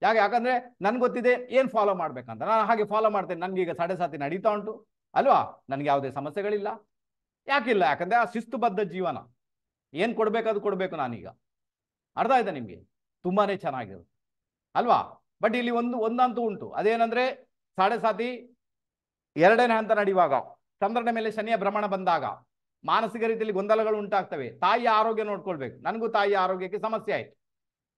ಯಾಕಂದ್ರೆ ನನ್ಗೆ ಗೊತ್ತಿದೆ ಏನ್ ಫಾಲೋ ಮಾಡ್ಬೇಕಂತ, ನಾನು ಹಾಗೆ ಫಾಲೋ ಮಾಡ್ತೇನೆ. ನನ್ಗೆ ಈಗ 7.5 ನಡೀತಾ ಉಂಟು ಅಲ್ವಾ, ನನ್ಗೆ ಯಾವುದೇ ಸಮಸ್ಯೆಗಳಿಲ್ಲ. ಯಾಕಿಲ್ಲ? ಯಾಕಂದ್ರೆ ಆ ಶಿಸ್ತುಬದ್ಧ ಜೀವನ, ಏನ್ ಕೊಡ್ಬೇಕು ಅದು ಕೊಡ್ಬೇಕು ನಾನೀಗ. ಅರ್ಥ ಆಯ್ತಾ ನಿಮ್ಗೆ? ತುಂಬಾನೇ ಚೆನ್ನಾಗಿರುತ್ತೆ ಅಲ್ವಾ? ಬಟ್ ಇಲ್ಲಿ ಒಂದಂತೂ ಉಂಟು, ಅದೇನಂದ್ರೆ ಸಾಡೆ ಸಾತಿ ಎರಡನೇ ಹಂತ ನಡೆಯುವಾಗ, ಚಂದ್ರನ ಮೇಲೆ ಶನಿಯ ಭ್ರಮಣ ಬಂದಾಗ ಮಾನಸಿಕ ರೀತಿಯಲ್ಲಿ ಗೊಂದಲಗಳು ಉಂಟಾಗ್ತವೆ. ತಾಯಿಯ ಆರೋಗ್ಯ ನೋಡ್ಕೊಳ್ಬೇಕು. ನನಗೂ ತಾಯಿಯ ಆರೋಗ್ಯಕ್ಕೆ ಸಮಸ್ಯೆ ಆಯ್ತು,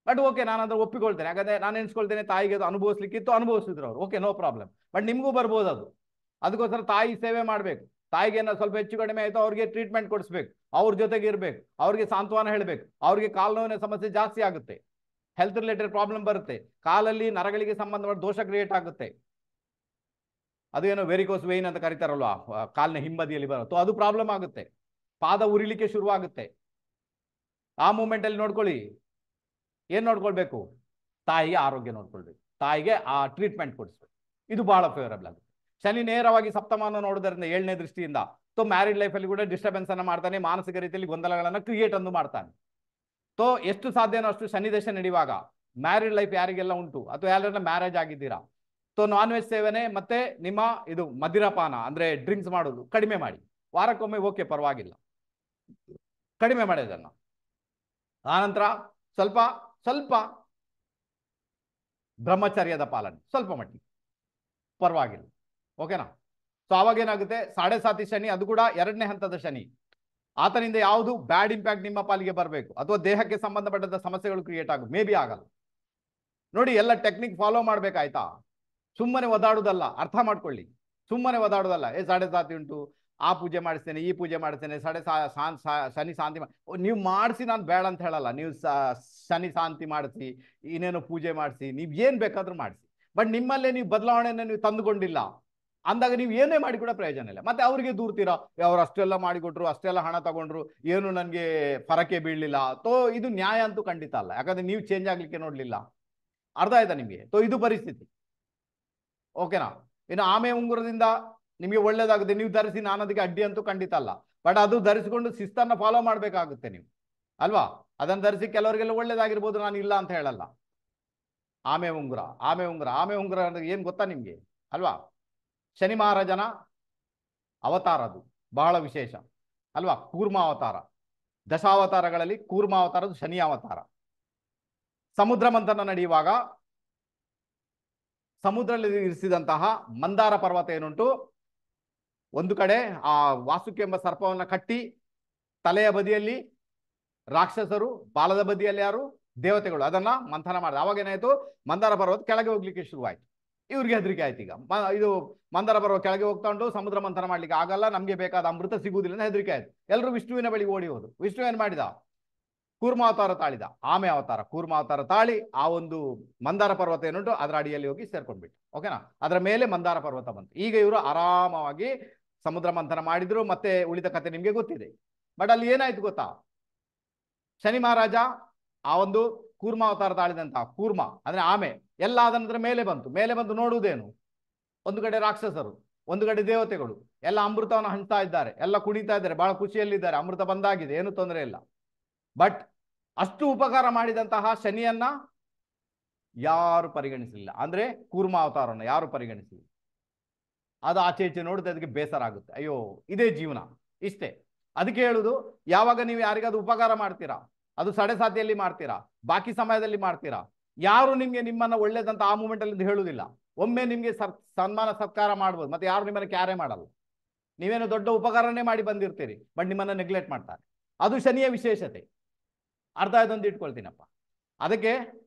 ಬಟ್ ಓಕೆ, ನಾನು ಅದನ್ನು ಒಪ್ಪಿಕೊಳ್ತೇನೆ. ಯಾಕಂದ್ರೆ ನಾನು ಎನ್ಸ್ಕೊಳ್ತೇನೆ ತಾಯಿಗೆ ಅದು ಅನುಭವಿಸ್ಲಿಕ್ಕಿತ್ತು, ಅನುಭವಿಸಿದ್ರು ಅವರು, ಓಕೆ, ನೋ ಪ್ರಾಬ್ಲಮ್. ಬಟ್ ನಿಮಗೂ ಬರ್ಬೋದು ಅದು. ಅದಕ್ಕೋಸ್ಕರ ತಾಯಿ ಸೇವೆ ಮಾಡಬೇಕು. ತಾಯಿಗೆ ಏನೋ ಸ್ವಲ್ಪ ಹೆಚ್ಚು ಕಡಿಮೆ ಆಯಿತು, ಅವ್ರಿಗೆ ಟ್ರೀಟ್ಮೆಂಟ್ ಕೊಡಿಸ್ಬೇಕು, ಅವ್ರ ಜೊತೆಗೆ ಇರಬೇಕು, ಅವ್ರಿಗೆ ಸಾಂತ್ವನ ಹೇಳಬೇಕು. ಅವ್ರಿಗೆ ಕಾಲು ನೋವಿನ ಸಮಸ್ಯೆ ಜಾಸ್ತಿ ಆಗುತ್ತೆ, ಹೆಲ್ತ್ ರಿಲೇಟೆಡ್ ಪ್ರಾಬ್ಲಮ್ ಬರುತ್ತೆ, ಕಾಲಲ್ಲಿ ನರಗಳಿಗೆ ಸಂಬಂಧಪಟ್ಟ ದೋಷ ಕ್ರಿಯೇಟ್ ಆಗುತ್ತೆ. ಅದು ಏನೋ ವೆರಿಕೋಸ್ ವೇನ್ ಅಂತ ಕರೀತಾರಲ್ವಾ, ಕಾಲಿನ ಹಿಂಬದಿಯಲ್ಲಿ ಬರುತ್ತೆ, ಅದು ಪ್ರಾಬ್ಲಮ್ ಆಗುತ್ತೆ. ಪಾದ ಉರಿಲಿಕ್ಕೆ ಶುರುವಾಗುತ್ತೆ. ಆ ಮೂಮೆಂಟ್ ಅಲ್ಲಿ ನೋಡ್ಕೊಳ್ಳಿ, ಏನ್ ನೋಡ್ಕೊಳ್ಬೇಕು? ತಾಯಿಗೆ ಆರೋಗ್ಯ ನೋಡ್ಕೊಳ್ಬೇಕು, ತಾಯಿಗೆ ಆ ಟ್ರೀಟ್ಮೆಂಟ್ ಕೊಡಿಸ್ಬೇಕು. ಇದು ಬಹಳ ಫೇವರಬಲ್ ಆಗುತ್ತೆ. ಶನಿ ನೇರವಾಗಿ ಸಪ್ತಮವನ್ನು ನೋಡೋದ್ರಿಂದ 7ನೇ ದೃಷ್ಟಿಯಿಂದ ಮ್ಯಾರಿಡ್ ಲೈಫಲ್ಲಿ ಕೂಡ ಡಿಸ್ಟರ್ಬೆನ್ಸ್ ಅನ್ನ ಮಾಡ್ತಾನೆ, ಮಾನಸಿಕ ರೀತಿಯಲ್ಲಿ ಗೊಂದಲಗಳನ್ನು ಕ್ರಿಯೇಟ್ ಅನ್ನು ಮಾಡ್ತಾನೆ. ಎಷ್ಟು ಸಾಧ್ಯನೋ ಅಷ್ಟು ಶನಿ ದಶೆ ನಡೆಯುವಾಗ ಮ್ಯಾರಿಡ್ ಲೈಫ್ ಯಾರಿಗೆಲ್ಲ ಉಂಟು ಅಥವಾ ಯಾರೆಲ್ಲ ಮ್ಯಾರೇಜ್ ಆಗಿದ್ದೀರಾ, ನಾನ್ ವೆಜ್ ಸೇವನೆ ಮತ್ತೆ ನಿಮ್ಮ ಇದು ಮದಿರಪಾನ ಅಂದ್ರೆ ಡ್ರಿಂಕ್ಸ್ ಮಾಡೋದು ಕಡಿಮೆ ಮಾಡಿ. ವಾರಕ್ಕೊಮ್ಮೆ ಓಕೆ, ಪರವಾಗಿಲ್ಲ, ಕಡಿಮೆ ಮಾಡಿ ಅದನ್ನ. ಆನಂತರ ಸ್ವಲ್ಪ ಸ್ವಲ್ಪ ಬ್ರಹ್ಮಚರ್ಯದ ಪಾಲನೆ, ಸ್ವಲ್ಪ ಮಟ್ಟಿಗೆ ಪರವಾಗಿಲ್ಲ, ಓಕೆನಾ? ಅವಾಗ ಏನಾಗುತ್ತೆ, ಸಾಡೆ ಸಾತಿ ಶನಿ, ಅದು ಕೂಡ 2ನೇ ಹಂತದ ಶನಿ. ಆತನಿಂದ ಯಾವುದು ಬ್ಯಾಡ್ ಇಂಪ್ಯಾಕ್ಟ್ ನಿಮ್ಮ ಪಾಲಿಗೆ ಬರಬೇಕು ಅಥವಾ ದೇಹಕ್ಕೆ ಸಂಬಂಧಪಟ್ಟಂತ ಸಮಸ್ಯೆಗಳು ಕ್ರಿಯೇಟ್ ಆಗ ಮೇ ಬಿ ಆಗಲ್ಲ. ನೋಡಿ, ಎಲ್ಲ ಟೆಕ್ನಿಕ್ ಫಾಲೋ ಮಾಡ್ಬೇಕಾಯ್ತಾ? ಸುಮ್ಮನೆ ಒದಾಡುದಲ್ಲ, ಅರ್ಥ ಮಾಡ್ಕೊಳ್ಳಿ. ಸುಮ್ಮನೆ ಒದಾಡುದಲ್ಲ, ಸಾಡೆ ಸಾತಿ ಉಂಟು, ಆ ಪೂಜೆ ಮಾಡಿಸ್ತೇನೆ, ಈ ಪೂಜೆ ಮಾಡಿಸ್ತೇನೆ, ಶನಿ ಶಾಂತಿ ನೀವು ಮಾಡಿಸಿ, ನಾನು ಬೇಡ ಅಂತ ಹೇಳಲ್ಲ. ನೀವು ಶನಿ ಶಾಂತಿ ಮಾಡಿಸಿ, ಇನ್ನೇನು ಪೂಜೆ ಮಾಡಿಸಿ, ನೀವು ಏನ್ ಬೇಕಾದ್ರೂ ಮಾಡಿಸಿ. ಬಟ್ ನಿಮ್ಮಲ್ಲೇ ನೀವು ಬದಲಾವಣೆಯನ್ನು ನೀವು ತಂದುಕೊಂಡಿಲ್ಲ ಅಂದಾಗ ನೀವು ಏನೇ ಮಾಡಿ ಕೂಡ ಪ್ರಯೋಜನ ಇಲ್ಲ. ಮತ್ತೆ ಅವರಿಗೆ ದೂರ್ತೀರಾ, ಅವ್ರು ಅಷ್ಟೆಲ್ಲ ಮಾಡಿಕೊಟ್ರು, ಅಷ್ಟೆಲ್ಲ ಹಣ ತಗೊಂಡ್ರು, ಏನು ನನಗೆ ಫರಕೆ ಬೀಳಲಿಲ್ಲ. ಇದು ನ್ಯಾಯ ಅಂತೂ ಖಂಡಿತ ಅಲ್ಲ, ಯಾಕಂದ್ರೆ ನೀವು ಚೇಂಜ್ ಆಗ್ಲಿಕ್ಕೆ ನೋಡ್ಲಿಲ್ಲ. ಅರ್ಥ ಆಯ್ತಾ ನಿಮಗೆ? ಇದು ಪರಿಸ್ಥಿತಿ, ಓಕೆನಾ? ಇನ್ನು ಆಮೆ ಉಂಗುರದಿಂದ ನಿಮಗೆ ಒಳ್ಳೇದಾಗುತ್ತೆ, ನೀವು ಧರಿಸಿ, ನಾನು ಅದಕ್ಕೆ ಅಡ್ಡಿ ಅಂತೂ ಖಂಡಿತ ಅಲ್ಲ. ಬಟ್ ಅದು ಧರಿಸಿಕೊಂಡು ಶಿಸ್ತನ್ನ ಫಾಲೋ ಮಾಡ್ಬೇಕಾಗುತ್ತೆ ನೀವು, ಅಲ್ವಾ? ಅದನ್ನು ಧರಿಸಿ ಕೆಲವರಿಗೆಲ್ಲ ಒಳ್ಳೇದಾಗಿರ್ಬೋದು, ನಾನು ಇಲ್ಲ ಅಂತ ಹೇಳಲ್ಲ. ಆಮೆ ಉಂಗುರ, ಆಮೆ ಉಂಗುರ, ಆಮೆ ಉಂಗುರ ಅಂದ್ರೆ ಏನ್ ಗೊತ್ತಾ ನಿಮ್ಗೆ, ಅಲ್ವಾ? ಶನಿ ಮಹಾರಾಜನ ಅವತಾರ, ಅದು ಬಹಳ ವಿಶೇಷ ಅಲ್ವಾ? ಕೂರ್ಮಾವತಾರ, ದಶಾವತಾರಗಳಲ್ಲಿ ಕೂರ್ಮಾವತಾರದು ಶನಿ ಅವತಾರ. ಸಮುದ್ರ ಮಂಥನ ನಡೆಯುವಾಗ ಸಮುದ್ರದಲ್ಲಿ ಇರಿಸಿದಂತಹ ಮಂದಾರ ಪರ್ವತ ಏನುಂಟು, ಒಂದು ಕಡೆ ಆ ವಾಸುಕಿ ಎಂಬ ಸರ್ಪವನ್ನ ಕಟ್ಟಿ, ತಲೆಯ ಬದಿಯಲ್ಲಿ ರಾಕ್ಷಸರು, ಬಾಲದ ಬದಿಯಲ್ಲಿ ಯಾರು? ದೇವತೆಗಳು. ಅದನ್ನ ಮಂಥನ ಮಾಡಿದ. ಅವಾಗ ಏನಾಯ್ತು, ಮಂದಾರ ಪರ್ವತ ಕೆಳಗೆ ಹೋಗ್ಲಿಕ್ಕೆ ಶುರುವಾಯ್ತು. ಇವ್ರಿಗೆ ಹೆದರಿಕೆ ಆಯ್ತು. ಈಗ ಇದು ಮಂದಾರ ಪರ್ವತ ಕೆಳಗೆ ಹೋಗ್ತಾ ಉಂಟು, ಸಮುದ್ರ ಮಂಥನ ಮಾಡ್ಲಿಕ್ಕೆ ಆಗಲ್ಲ, ನಮ್ಗೆ ಬೇಕಾದ ಅಮೃತ ಸಿಗುವುದಿಲ್ಲ ಅಂತ ಹೆದರಿಕೆ ಆಯ್ತು. ಎಲ್ಲರೂ ವಿಷ್ಣುವಿನ ಬಳಿ ಓಡಿ ಹೋದ್ರು. ವಿಷ್ಣು ಏನ್ ಮಾಡಿದ? ಕೂರ್ಮಾವತಾರ ತಾಳಿದ, ಆಮೆ ಅವತಾರ, ಕೂರ್ಮಾವತಾರ ತಾಳಿ ಆ ಒಂದು ಮಂದಾರ ಪರ್ವತ ಏನುಂಟು ಅದರ ಅಡಿಯಲ್ಲಿ ಹೋಗಿ ಸೇರ್ಕೊಂಡ್ಬಿಟ್ಟು, ಓಕೆನಾ? ಅದರ ಮೇಲೆ ಮಂದಾರ ಪರ್ವತ ಬಂತು. ಈಗ ಇವರು ಆರಾಮವಾಗಿ ಸಮುದ್ರ ಮಂಥನ ಮಾಡಿದ್ರು. ಮತ್ತೆ ಉಳಿದ ಕತೆ ನಿಮ್ಗೆ ಗೊತ್ತಿದೆ. ಬಟ್ ಅಲ್ಲಿ ಏನಾಯ್ತು ಗೊತ್ತಾ, ಶನಿ ಮಹಾರಾಜ ಆ ಒಂದು ಕೂರ್ಮಾವತಾರ ತಾಳಿದಂತಹ ಕೂರ್ಮ ಅಂದ್ರೆ ಆಮೆ ಎಲ್ಲ ಅದರ ಮೇಲೆ ಬಂತು. ಮೇಲೆ ಬಂದು ನೋಡುವುದೇನು, ಒಂದು ಕಡೆ ರಾಕ್ಷಸರು, ಒಂದು ಕಡೆ ದೇವತೆಗಳು, ಎಲ್ಲ ಅಮೃತವನ್ನು ಹಂಚ್ತಾ ಇದ್ದಾರೆ, ಎಲ್ಲ ಕುಣಿತಾ ಇದ್ದಾರೆ, ಬಹಳ ಖುಷಿಯಲ್ಲಿದ್ದಾರೆ, ಅಮೃತ ಬಂದಾಗಿದೆ, ಏನು ತೊಂದರೆ ಇಲ್ಲ. ಬಟ್ ಅಷ್ಟು ಉಪಕಾರ ಮಾಡಿದಂತಹ ಶನಿಯನ್ನ ಯಾರು ಪರಿಗಣಿಸಲಿಲ್ಲ, ಅಂದ್ರೆ ಕೂರ್ಮಾವತಾರವನ್ನು ಯಾರು ಪರಿಗಣಿಸಲಿಲ್ಲ. ಅದು ಆಚೆ ಈಚೆ ನೋಡಿದ್ರೆ ಅದಕ್ಕೆ ಬೇಸರ ಆಗುತ್ತೆ, ಅಯ್ಯೋ ಇದೇ ಜೀವನ, ಇಷ್ಟೇ. ಅದಕ್ಕೆ ಹೇಳುದು, ಯಾವಾಗ ನೀವು ಯಾರಿಗಾದ್ರು ಉಪಕಾರ ಮಾಡ್ತೀರಾ, ಅದು ಸಡೆ ಸಾತಿಯಲ್ಲಿ ಮಾಡ್ತೀರಾ, ಬಾಕಿ ಸಮಯದಲ್ಲಿ ಮಾಡ್ತೀರಾ, ಯಾರು ನಿಮ್ಗೆ ನಿಮ್ಮನ್ನ ಒಳ್ಳೇದಂತ ಆ ಮೂಮೆಂಟ್ ಅಲ್ಲಿ ಹೇಳುವುದಿಲ್ಲ. ಒಮ್ಮೆ ನಿಮ್ಗೆ ಸನ್ಮಾನ ಸತ್ಕಾರ ಮಾಡ್ಬೋದು, ಮತ್ತೆ ಯಾರು ನಿಮ್ಮನ್ನ ಕ್ಯಾರೆ ಮಾಡಲ್ಲ. ನೀವೇನು ದೊಡ್ಡ ಉಪಕಾರನೇ ಮಾಡಿ ಬಂದಿರ್ತೀರಿ, ಬಟ್ ನಿಮ್ಮನ್ನ ನೆಗ್ಲೆಕ್ಟ್ ಮಾಡ್ತಾರೆ. ಅದು ಶನಿಯ ವಿಶೇಷತೆ. ಅರ್ಧ ಇದೊಂದು ಇಟ್ಕೊಳ್ತೀನಪ್ಪ. ಅದಕ್ಕೆ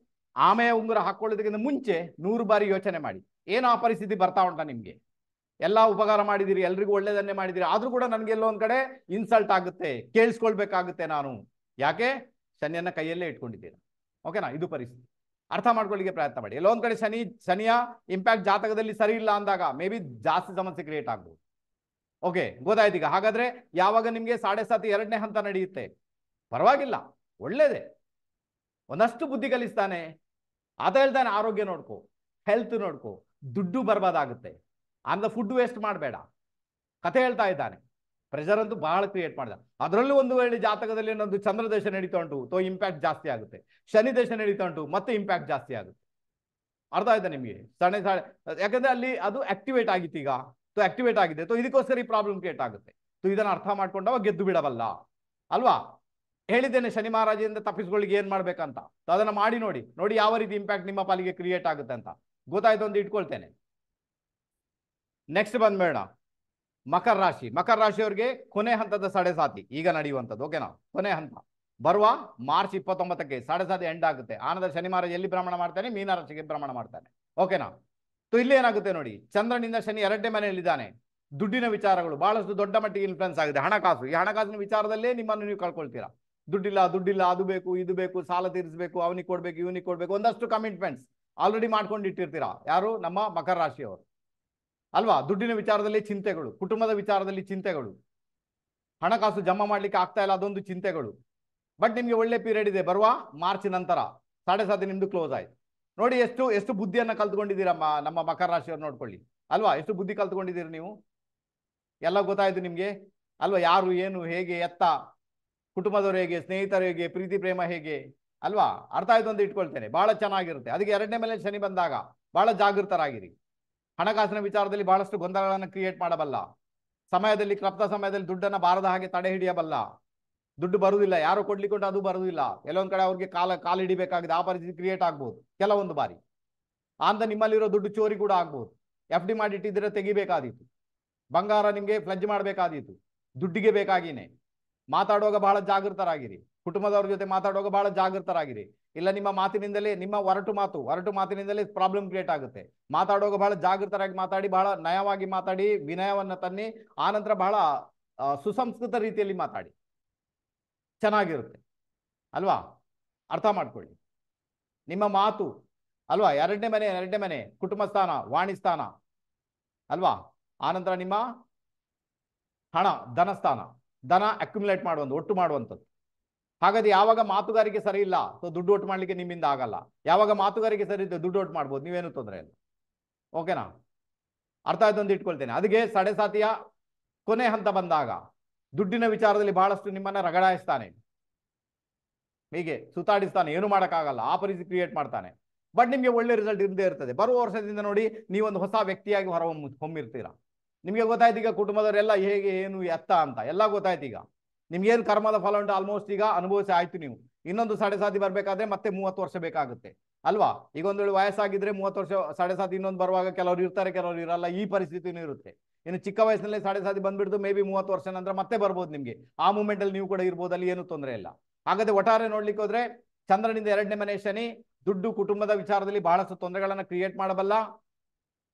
ಆಮೆಯ ಉಂಗುರ ಹಾಕೊಳ್ಳೋದಕ್ಕಿಂತ ಮುಂಚೆ 100 ಬಾರಿ ಯೋಚನೆ ಮಾಡಿ, ಏನು ಆ ಪರಿಸ್ಥಿತಿ ಬರ್ತಾ ಉಂಟಾ ನಿಮ್ಗೆ? ಎಲ್ಲ ಉಪಕಾರ ಮಾಡಿದಿರಿ, ಎಲ್ರಿಗೂ ಒಳ್ಳೇದನ್ನೇ ಮಾಡಿದಿರಿ, ಆದ್ರೂ ಕೂಡ ನನ್ಗೆ ಎಲ್ಲೋ ಒಂದ್ ಕಡೆ ಇನ್ಸಲ್ಟ್ ಆಗುತ್ತೆ, ಕೇಳಿಸ್ಕೊಳ್ಬೇಕಾಗುತ್ತೆ ನಾನು. ಯಾಕೆ? ಶನಿಯನ್ನ ಕೈಯಲ್ಲೇ ಇಟ್ಕೊಂಡಿದ್ದೀರಾ, ಓಕೆನಾ? ಇದು ಪರಿಸ್ಥಿತಿ. ಅರ್ಥ ಮಾಡ್ಕೊಳ್ಳಿಕ್ಕೆ ಪ್ರಯತ್ನ ಮಾಡಿ. ಎಲ್ಲೋ ಒಂದ್ ಕಡೆ ಶನಿಯ ಇಂಪ್ಯಾಕ್ಟ್ ಜಾತಕದಲ್ಲಿ ಸರಿ ಇಲ್ಲ ಅಂದಾಗ ಮೇ ಬಿ ಜಾಸ್ತಿ ಸಮಸ್ಯೆ ಕ್ರಿಯೇಟ್ ಆಗ್ಬೋದು. ಓಕೆ, ಗೊತ್ತಾಯ್ತು. ಈಗ ಹಾಗಾದ್ರೆ ಯಾವಾಗ ನಿಮ್ಗೆ ಸಾಡೆ ಸಾತಿ 2ನೇ ಹಂತ ನಡೆಯುತ್ತೆ, ಪರವಾಗಿಲ್ಲ, ಒಳ್ಳೇದೇ. ಒಂದಷ್ಟು ಬುದ್ಧಿ ಕಲಿಸ್ತಾನೆ. ಆತ ಹೇಳ್ತಾನೆ, ಆರೋಗ್ಯ ನೋಡ್ಕೋ, ಹೆಲ್ತ್ ನೋಡ್ಕೋ, ದುಡ್ಡು ಬರ್ಬಾದಾಗುತ್ತೆ, ಫುಡ್ ವೇಸ್ಟ್ ಮಾಡಬೇಡ, ಕಥೆ ಹೇಳ್ತಾ ಇದ್ದಾನೆ. ಪ್ರೆಷರ್ ಅಂತೂ ಬಹಳ ಕ್ರಿಯೇಟ್ ಮಾಡಿದ. ಅದರಲ್ಲೂ ಒಂದು ವೇಳೆ ಜಾತಕದಲ್ಲಿ ಏನೊಂದು ಚಂದ್ರ ದೇಶ ನಡೀತಾ ಉಂಟು, ಇಂಪ್ಯಾಕ್ಟ್ ಜಾಸ್ತಿ ಆಗುತ್ತೆ. ಶನಿ ದೇಶ ನಡೀತಾ ಉಂಟು, ಮತ್ತೆ ಇಂಪ್ಯಾಕ್ಟ್ ಜಾಸ್ತಿ ಆಗುತ್ತೆ. ಅರ್ಥ ಆಯ್ತಾ ನಿಮ್ಗೆ? ಯಾಕಂದ್ರೆ ಅಲ್ಲಿ ಅದು ಆಕ್ಟಿವೇಟ್ ಆಗಿತ್ತು. ಈಗ ಆಕ್ಟಿವೇಟ್ ಆಗಿದೆ, ಇದಕ್ಕೋಸ್ಕರ ಈ ಪ್ರಾಬ್ಲಮ್ ಕ್ರಿಯೇಟ್ ಆಗುತ್ತೆ. ಇದನ್ನ ಅರ್ಥ ಮಾಡ್ಕೊಂಡವ ಗೆದ್ದು ಬಿಡಬಲ್ಲ ಅಲ್ವಾ. ಹೇಳಿದ್ದೇನೆ ಶನಿ ಮಹಾರಾಜದಿಂದ ತಪ್ಪಿಸ್ಕೊಳ್ಳಿಕ್ಕೆ ಏನ್ ಮಾಡ್ಬೇಕಂತ. ಅದನ್ನ ಮಾಡಿ ನೋಡಿ, ನೋಡಿ ಯಾವ ರೀತಿ ಇಂಪ್ಯಾಕ್ಟ್ ನಿಮ್ಮ ಪಾಲಿಗೆ ಕ್ರಿಯೇಟ್ ಆಗುತ್ತೆ ಅಂತ ಗೊತ್ತಾಯ್ತು ಅಂತ ಇಟ್ಕೊಳ್ತೇನೆ. ನೆಕ್ಸ್ಟ್ ಬಂದ್ಬೇಡ ಮಕರ ರಾಶಿ. ಮಕರ ರಾಶಿಯವರಿಗೆ ಕೊನೆ ಹಂತದ ಸಾತಿ ಈಗ ನಡೆಯುವಂಥದ್ದು. ಓಕೆನಾ, ಕೊನೆ ಹಂತ ಬರುವ ಮಾರ್ಚ್ 29ಕ್ಕೆ ಸಾತಿ ಎಂಡ್ ಆಗುತ್ತೆ. ಆನಂತರ ಶನಿ ಮಹಾರಾಜ ಎಲ್ಲಿ ಭ್ರಮಣ ಮಾಡ್ತಾನೆ? ಮೀನ ರಾಶಿಗೆ ಭ್ರಮಣ ಮಾಡ್ತಾನೆ. ಓಕೆನಾ. ಇಲ್ಲಿ ಏನಾಗುತ್ತೆ ನೋಡಿ, ಚಂದ್ರನಿಂದ ಶನಿ 2ನೇ ಮನೆಯಲ್ಲಿದ್ದಾನೆ. ದುಡ್ಡಿನ ವಿಚಾರಗಳು ಬಹಳಷ್ಟು ದೊಡ್ಡ ಮಟ್ಟಿಗೆ ಇನ್ಫ್ಲುಯೆನ್ಸ್ ಆಗಿದೆ. ಹಣಕಾಸು, ಈ ಹಣಕಾಸಿನ ವಿಚಾರದಲ್ಲೇ ನಿಮ್ಮನ್ನು ನೀವು ಕಳ್ಕೊಳ್ತೀರಾ. ದುಡ್ಡಿಲ್ಲ, ಅದು ಬೇಕು, ಇದು ಬೇಕು, ಸಾಲ ತೀರಿಸಬೇಕು, ಅವನಿಗೆ ಕೊಡ್ಬೇಕು, ಇವನಿಗೆ ಕೊಡ್ಬೇಕು, ಒಂದಷ್ಟು ಕಮಿಟ್ಮೆಂಟ್ಸ್ ಆಲ್ರೆಡಿ ಮಾಡ್ಕೊಂಡು ಇಟ್ಟಿರ್ತೀರಾ. ಯಾರು? ನಮ್ಮ ಮಕರ ರಾಶಿಯವರು ಅಲ್ವಾ. ದುಡ್ಡಿನ ವಿಚಾರದಲ್ಲಿ ಚಿಂತೆಗಳು, ಕುಟುಂಬದ ವಿಚಾರದಲ್ಲಿ ಚಿಂತೆಗಳು, ಹಣಕಾಸು ಜಮಾ ಮಾಡ್ಲಿಕ್ಕೆ ಆಗ್ತಾ ಇಲ್ಲ, ಅದೊಂದು ಚಿಂತೆಗಳು. ಬಟ್ ನಿಮ್ಗೆ ಒಳ್ಳೆ ಪೀರಿಯಡ್ ಇದೆ. ಬರುವ ಮಾರ್ಚ್ ನಂತರ ಸಾತಿ ನಿಮ್ದು ಕ್ಲೋಸ್ ಆಯ್ತು. ನೋಡಿ ಎಷ್ಟು ಬುದ್ಧಿಯನ್ನ ಕಲ್ತ್ಕೊಂಡಿದ್ದೀರಾ ನಮ್ಮ ಮಕರ ರಾಶಿಯವ್ರು. ನೋಡ್ಕೊಳ್ಳಿ ಅಲ್ವಾ, ಎಷ್ಟು ಬುದ್ಧಿ ಕಲ್ತ್ಕೊಂಡಿದ್ದೀರಿ ನೀವು. ಎಲ್ಲ ಗೊತ್ತಾಯ್ತು ನಿಮ್ಗೆ ಅಲ್ವಾ. ಯಾರು, ಏನು, ಹೇಗೆ, ಎತ್ತ, ಕುಟುಂಬದವರು ಹೇಗೆ, ಸ್ನೇಹಿತರು ಹೇಗೆ, ಪ್ರೀತಿ ಪ್ರೇಮ ಹೇಗೆ ಅಲ್ವಾ. ಅರ್ಥ ಆಯ್ತು ಅಂತ ಇಟ್ಕೊಳ್ತೇನೆ. ಬಹಳ ಚೆನ್ನಾಗಿರುತ್ತೆ. ಅದಕ್ಕೆ 2ನೇ ಮೇಲೆ ಶನಿ ಬಂದಾಗ ಬಹಳ ಜಾಗೃತರಾಗಿರಿ. ಹಣಕಾಸಿನ ವಿಚಾರದಲ್ಲಿ ಬಹಳಷ್ಟು ಗೊಂದಲಗಳನ್ನು ಕ್ರಿಯೇಟ್ ಮಾಡಬಲ್ಲ. ಸಮಯದಲ್ಲಿ, ಕ್ಲಪ್ತ ಸಮಯದಲ್ಲಿ ದುಡ್ಡನ್ನ ಬಾರದ ಹಾಗೆ ತಡೆ ಹಿಡಿಯಬಲ್ಲ. ದುಡ್ಡು ಬರುವುದಿಲ್ಲ, ಯಾರು ಕೊಡ್ಲಿಕ್ಕೆ ಅದು ಬರುವುದಿಲ್ಲ. ಎಲ್ಲೊಂದ್ ಕಡೆ ಅವ್ರಿಗೆ ಕಾಲು ಹಿಡಿಬೇಕಾಗಿದೆ, ಆ ಪರಿಸ್ಥಿತಿ ಕ್ರಿಯೇಟ್ ಆಗ್ಬೋದು ಕೆಲವೊಂದು ಬಾರಿ. ಅಂತ ನಿಮ್ಮಲ್ಲಿರೋ ದುಡ್ಡು ಚೋರಿ ಕೂಡ ಆಗ್ಬೋದು. FD ಮಾಡಿಟ್ಟಿದ್ರೆ ತೆಗಿಬೇಕಾದೀತು. ಬಂಗಾರ ನಿಮ್ಗೆ ಫ್ಲಜ್ ಮಾಡಬೇಕಾದೀತು. ದುಡ್ಡಿಗೆ ಬೇಕಾಗಿನೇ ಮಾತಾಡುವಾಗ ಬಹಳ ಜಾಗೃತರಾಗಿರಿ. ಕುಟುಂಬದವ್ರ ಜೊತೆ ಮಾತಾಡುವಾಗ ಬಹಳ ಜಾಗೃತರಾಗಿರಿ. ಇಲ್ಲ ನಿಮ್ಮ ಮಾತಿನಿಂದಲೇ, ನಿಮ್ಮ ಒರಟು ಮಾತಿನಿಂದಲೇ ಪ್ರಾಬ್ಲಮ್ ಕ್ರಿಯೇಟ್ ಆಗುತ್ತೆ. ಮಾತಾಡುವಾಗ ಬಹಳ ಜಾಗೃತರಾಗಿ ಮಾತಾಡಿ, ಬಹಳ ನಯವಾಗಿ ಮಾತಾಡಿ, ವಿನಯವನ್ನ ತನ್ನಿ. ಆನಂತರ ಬಹಳ ಸುಸಂಸ್ಕೃತ ರೀತಿಯಲ್ಲಿ ಮಾತಾಡಿ, ಚೆನ್ನಾಗಿರುತ್ತೆ ಅಲ್ವಾ. ಅರ್ಥ ಮಾಡ್ಕೊಳ್ಳಿ. ನಿಮ್ಮ ಮಾತು ಅಲ್ವಾ, 2ನೇ ಮನೆ ಕುಟುಂಬ ಸ್ಥಾನ, ವಾಣಿ ಸ್ಥಾನ ಅಲ್ವಾ. ಆನಂತರ ನಿಮ್ಮ ಹಣ, ಧನಸ್ಥಾನ, ಧನ ಅಕ್ಯುಮುಲೇಟ್ ಒಟ್ಟು ಮಾಡುವಂಥದ್ದು. ಹಾಗಾದ್ರೆ ಯಾವಾಗ ಮಾತುಗಾರಿಕೆ ಸರಿ ಇಲ್ಲ, ಸೊ ದುಡ್ಡು ಒಟ್ಟು ಮಾಡ್ಲಿಕ್ಕೆ ನಿಮ್ಮಿಂದ ಆಗಲ್ಲ. ಯಾವಾಗ ಮಾತುಗಾರಿಕೆ ಸರಿ ಇದ್ದು ದುಡ್ಡು ಒಟ್ಟು ಮಾಡ್ಬೋದು, ನೀವೇನು ತೊಂದರೆ ಇಲ್ಲ. ಓಕೆನಾ, ಅರ್ಥ ಆಯ್ತು ಅಂತ ಇಟ್ಕೊಳ್ತೇನೆ. ಅದಕ್ಕೆ ಸಾತಿಯ ಕೊನೆ ಹಂತ ಬಂದಾಗ ದುಡ್ಡಿನ ವಿಚಾರದಲ್ಲಿ ಬಹಳಷ್ಟು ನಿಮ್ಮನ್ನ ರಗಡಾಯಿಸ್ತಾನೆ, ಹೀಗೆ ಸುತ್ತಾಡಿಸ್ತಾನೆ, ಏನು ಮಾಡೋಕ್ಕಾಗಲ್ಲ, ಆ ಪರಿಸ್ಥಿತಿ ಕ್ರಿಯೇಟ್ ಮಾಡ್ತಾನೆ. ಬಟ್ ನಿಮ್ಗೆ ಒಳ್ಳೆ ರಿಸಲ್ಟ್ ಇರದೇ ಇರ್ತದೆ. ಬರುವ ವರ್ಷದಿಂದ ನೋಡಿ, ನೀವೊಂದು ಹೊಸ ವ್ಯಕ್ತಿಯಾಗಿ ಹೊಮ್ಮಿರ್ತೀರಾ. ನಿಮ್ಗೆ ಗೊತ್ತಾಯ್ತು ಈಗ ಕುಟುಂಬದವರೆಲ್ಲ ಹೇಗೆ, ಏನು, ಎತ್ತ ಅಂತ ಎಲ್ಲ ಗೊತ್ತಾಯ್ತು. ಈಗ ನಿಮ್ಗೇನು ಕರ್ಮದ ಫಲ ಉಂಟು ಆಲ್ಮೋಸ್ಟ್ ಈಗ ಅನುಭವಿಸಿ ಆಯ್ತು. ನೀವು ಇನ್ನೊಂದು ಸಾತಿ ಬರ್ಬೇಕಾದ್ರೆ ಮತ್ತೆ 30 ವರ್ಷ ಬೇಕಾಗುತ್ತೆ ಅಲ್ವಾ. ಈಗ ಒಂದು ವೇಳೆ ವಯಸ್ಸಾಗಿದ್ರೆ 30 ವರ್ಷ ಸಾತಿ ಇನ್ನೊಂದು ಬರುವಾಗ ಕೆಲವರು ಇರ್ತಾರೆ, ಕೆಲವರು ಇರಲ್ಲ. ಈ ಪರಿಸ್ಥಿತಿನೂ ಇರುತ್ತೆ. ಇನ್ನು ಚಿಕ್ಕ ವಯಸ್ಸಿನಲ್ಲಿ ಸಾತಿ ಬಂದ್ಬಿಡ್ತು, ಮೇ ಬಿ 30 ವರ್ಷ ನಂತರ ಮತ್ತೆ ಬರ್ಬೋದು ನಿಮ್ಗೆ. ಆ ಮೂಮೆಂಟ್ ಅಲ್ಲಿ ನೀವು ಕೂಡ ಇರ್ಬೋದು, ಅಲ್ಲಿ ಏನು ತೊಂದರೆ ಇಲ್ಲ. ಹಾಗಾದ್ರೆ ಒಟ್ಟಾರೆ ನೋಡ್ಲಿಕ್ಕೆ ಹೋದ್ರೆ ಚಂದ್ರನಿಂದ 2ನೇ ಮನೆ ಶನಿ ದುಡ್ಡು, ಕುಟುಂಬದ ವಿಚಾರದಲ್ಲಿ ಬಹಳಷ್ಟು ತೊಂದರೆಗಳನ್ನ ಕ್ರಿಯೇಟ್ ಮಾಡಬಲ್ಲ,